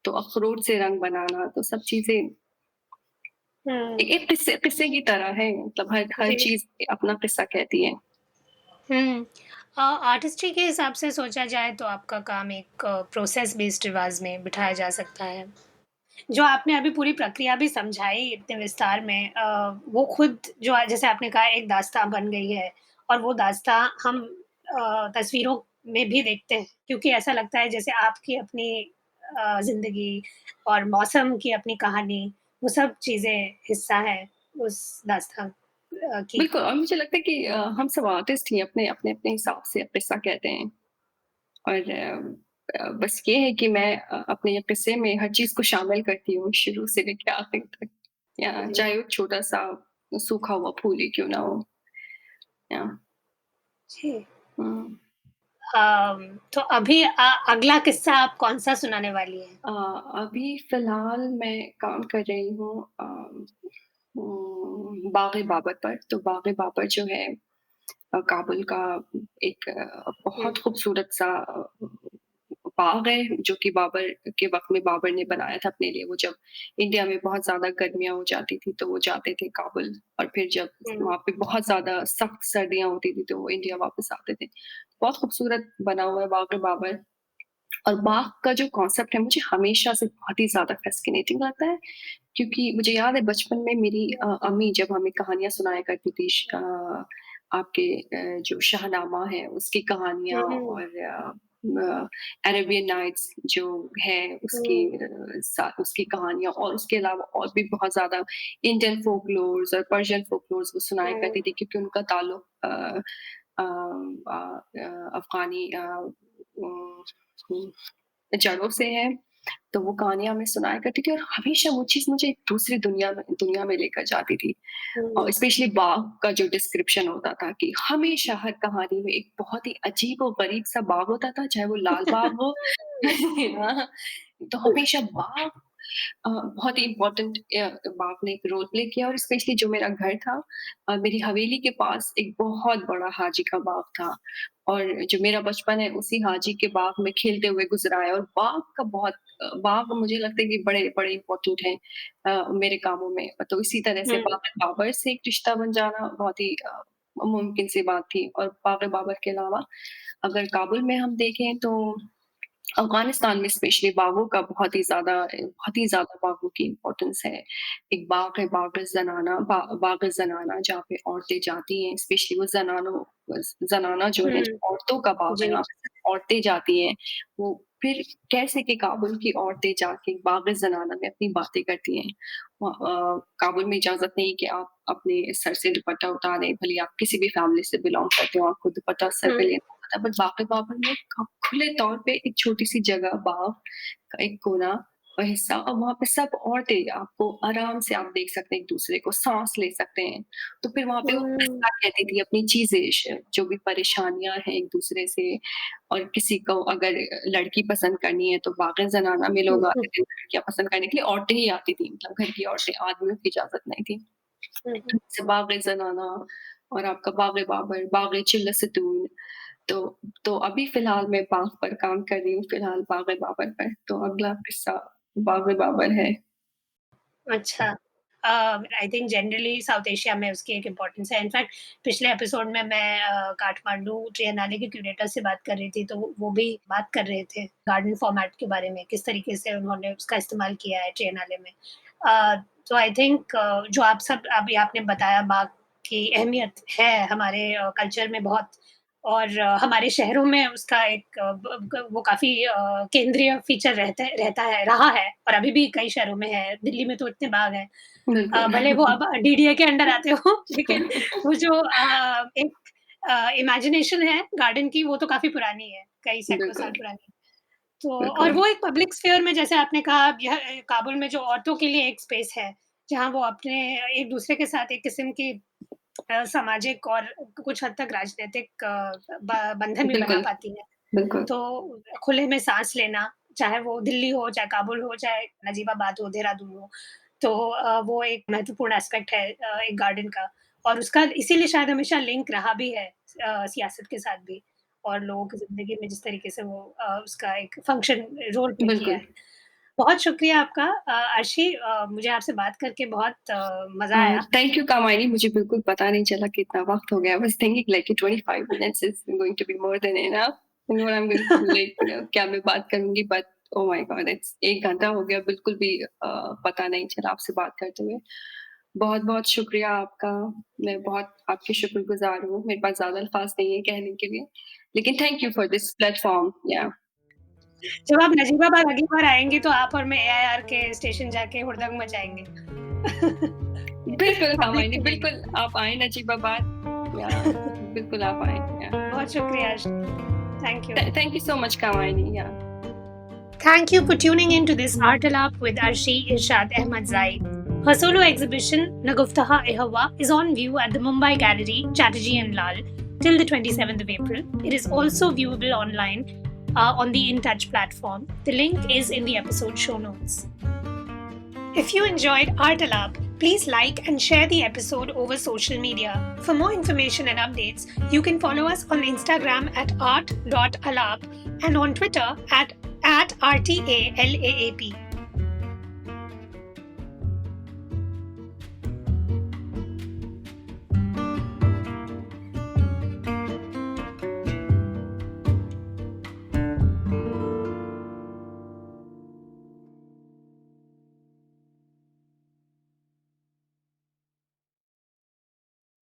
तो अखरोट से रंग बनाना, तो सब चीज़ें हुँ, एक किस्से किस्से की तरह है, मतलब हर जी। चीज़ अपना किस्सा कहती है। हुँ। आर्टिस्ट्री के हिसाब से सोचा जाए तो आपका काम एक प्रोसेस बेस्ड रिवाज़ में बिठाया जा सकता है। जो आपने अभी पूरी प्रक्रिया भी समझाई इतने विस्तार में वो खुद जो जैसे आपने कहा एक दास्ताँ बन गई है और वो दास्ताँ हम तस्वीरों में भी देखते हैं क्योंकि ऐसा लगता है जैसे आपकी अपनी ज़िंदगी और मौसम की अपनी कहानी, वो सब चीज़ें हिस्सा है उस दास्ताँ की। बिल्कुल, और मुझे लगता है कि हम सब आर्टिस्ट ही अपने हिसाब से किस्सा कहते हैं। और बस ये है कि मैं अपने किस्से में हर चीज़ को शामिल करती हूँ, शुरू से लेके आखिर तक। या जी, चाहे वो छोटा-सा सूखा हुआ फूल ही क्यों ना हो। या जी। हुँ। तो अभी अगला किस्सा आप कौन-सा सुनाने वाली हैं? अ, अभी फ़िलहाल मैं काम कर रही हूँ बाग़-ए-बाबर पर। तो बाग़-ए-बाबर जो है काबुल का एक हुँ, बहुत खूबसूरत-सा बाग है, जो कि बाबर के वक़्त में बाबर ने बनाया था अपने लिए। वो जब इंडिया में बहुत ज़्यादा गर्मियाँ हो जाती थी, तो वो जाते थे काबुल, और फिर जब हुँ, वहाँ पे बहुत ज़्यादा सख्त सर्दियाँ होती थी, तो वो इंडिया वापस आते थे। बहुत खूबसूरत बना हुआ है बाग-ए-बाबर। और बाग का जो कॉन्सेप्ट है, मुझे हमेशा से बहुत ही ज़्यादा फ़ैसिनेटिंग लगता है, क्योंकि मुझे याद है बचपन में मेरी अम्मी जब हमें कहानियाँ सुनाया करती थी, आपके जो शाहनामा है उसकी कहानियाँ, हुँ, और अरेबियन नाइट्स जो है उसकी हुँ, उसकी कहानियाँ, और उसके अलावा और भी बहुत ज़्यादा इंडियन फ़ोकलोर्स और पर्शियन फ़ोकलोर्स वो सुनाया हुँ, करती थी, क्योंकि उनका ताल्लुक अफ़गानी जड़ों से है। तो वो कहानियाँ हमें सुनाया करती थी, और हमेशा वो चीज़ मुझे एक दूसरी दुनिया में लेकर जाती थी। और हुँ, स्पेशली बाघ का जो डिस्क्रिप्शन होता था, कि हमेशा हर कहानी में एक बहुत ही अजीब और गरीब सा बाघ होता था, चाहे वो लाल बाघ हो हाँ, तो हमेशा बाघ बहुत ही इम्पोर्टेंट बाघ ने एक रोल प्ले किया। और स्पेशली जो मेरा घर था, मेरी हवेली के पास एक बहुत बड़ा हाजी का बाग था, और जो मेरा बचपन है उसी हाजी के बाग में खेलते हुए गुजरा है। और बाग का बहुत बाग मुझे लगता है कि बड़े बड़े इम्पोर्टेंट हैं मेरे कामों में। तो इसी तरह से हुँ, बाबर से एक रिश्ता बन जाना बहुत ही मुमकिन सी बात थी। और बाबर के अलावा अगर काबुल में हम देखें, तो अफ़गानिस्तान में स्पेशली बहुत ही ज़्यादा बागों की इम्पोर्टेंस है। एक बाग है बाग ज़नाना, जहाँ पे औरतें जाती हैं, स्पेशली वो ज़नाना जो है, हुँ, जो औरतों का बाग है, जी, वहाँ पे सिर्फ़ औरतें जाती हैं। वो फिर कैसे कि काबुल की औरतें जाके बाग ज़नाना में अपनी बातें करती हैं। काबुल में इजाज़त नहीं कि आप अपने सर से दुपट्टा उतारें, भले आप किसी भी फैमिली से बिलॉन्ग करते हो, आपको दुपट्टा सर पे हुँ, लेना होता है। बट बाग-ए-बाबर में आप खुले तौर पे एक छोटी-सी जगह, बाग का एक कोना और हिस्सा, और वहाँ पे सब औरतें आपको आराम से आप देख सकते हैं, एक-दूसरे को साँस ले सकते हैं। तो फिर वहाँ पे वो हुँ, किस्सा कहती थी अपनी चीज़ें, जो भी परेशानियाँ हैं एक-दूसरे से। और किसी को अगर लड़की पसंद करनी है, तो बाग़-ए-ज़नाना में लोग हुँ, आते थे लड़कियाँ पसंद करने के लिए, औरतें ही आती थी, मतलब घर की औरतें, आदमियों की इजाज़त नहीं थी। हुँ, तो जैसे बाग़-ए-ज़नाना और आपका बाग़-ए-बाबर, बाग़-ए-चिल्लसतून। तो अभी फ़िलहाल मैं बाग पर काम कर रही हूँ, फ़िलहाल बाग-ए-बाबर पर, तो अगला किस्सा बाग-ए-बाबर है। अच्छा। I think generally south Asia में उसकी एक इम्पोर्टेंस है। इनफैक्ट पिछले एपिसोड में मैं काठमांडू ट्रिएनाले के क्यूरेटर से बात कर रही थी, तो वो भी बात कर रहे थे गार्डन फॉर्मेट के बारे में, किस तरीके से उन्होंने उसका इस्तेमाल किया है ट्रिएनाले में। अ, तो आई थिंक जो आप सब अभी आपने बताया बाघ की अहमियत है हमारे कल्चर में बहुत और हमारे शहरों में उसका एक वो काफ़ी केंद्रीय फीचर रहता है रहा है और अभी भी कई शहरों में है। दिल्ली में तो इतने बाग हैं। बिल्कुल। भले वो अब डीडीए के अंडर आते हो लेकिन वो जो एक इमेजिनेशन है गार्डन की वो तो काफ़ी पुरानी है, कई सैकड़ों साल बिल्कुल, पुरानी। तो और बिल्कुल, वो एक पब्लिक स्फीयर में जैसे आपने कहा यह काबुल में जो औरतों के लिए एक स्पेस है, जहाँ वो अपने एक-दूसरे के साथ एक किस्म की सामाजिक और कुछ हद तक राजनीतिक बंधन भी बना बिल्कुल, पाती हैं। बिल्कुल, तो खुले में साँस लेना, चाहे वो दिल्ली हो, चाहे काबुल हो, चाहे नजीबाबाद हो, देहरादून हो, तो वो एक महत्वपूर्ण एस्पेक्ट है एक गार्डन का और उसका इसीलिए शायद हमेशा लिंक रहा भी है सियासत के साथ भी और लोगों की ज़िंदगी में जिस तरीके से वो उसका एक फंक्शन रोल प्ले किया बिल्कुल। है। बहुत शुक्रिया आपका अर्शी मुझे आपसे बात करके बहुत मज़ा आया। थैंक यू कामायनी, मुझे बिल्कुल पता नहीं चला कि इतना वक़्त हो गया। I was thinking like 25 minutes is going to be more than enough. You know I am going like क्या मैं बात करूँगी, but oh my god it's 1 घंटा हो गया, बिल्कुल भी पता नहीं चला आपसे बात करते हुए। बहुत-बहुत शुक्रिया आपका। मैं बहुत आपकी शुक्रगुज़ार हूँ। मेरे पास ज़्यादा अल्फ़ाज़ नहीं है कहने के लिए। लेकिन thank you for this platform. या जब आप नजीबाबाद अगली बार आएँगी तो आप और मैं एआईआर के स्टेशन जाके हुड़दंग मचाएँगे। बिल्कुल पब्लिक कामायनी, के लिए। बिल्कुल आप आएँ नजीबाबाद। या बिल्कुल आप आएँ। या बहुत शुक्रिया Arshi. Thank you. Thank you so much Kamayani. या Thank you for tuning in to this Art Alap with Arshi Irshad Ahmad Zaid. Her solo exhibition, Naguftaha Ehawa, is on view at the Mumbai Gallery, Chatterjee and Lal, till the 27th of April. It is also viewable online on the In Touch platform. The link is in the episode show notes. If you enjoyed Art Alap, please like and share the episode over social media. For more information and updates, you can follow us on Instagram at art.alap and on Twitter at RTALAAP.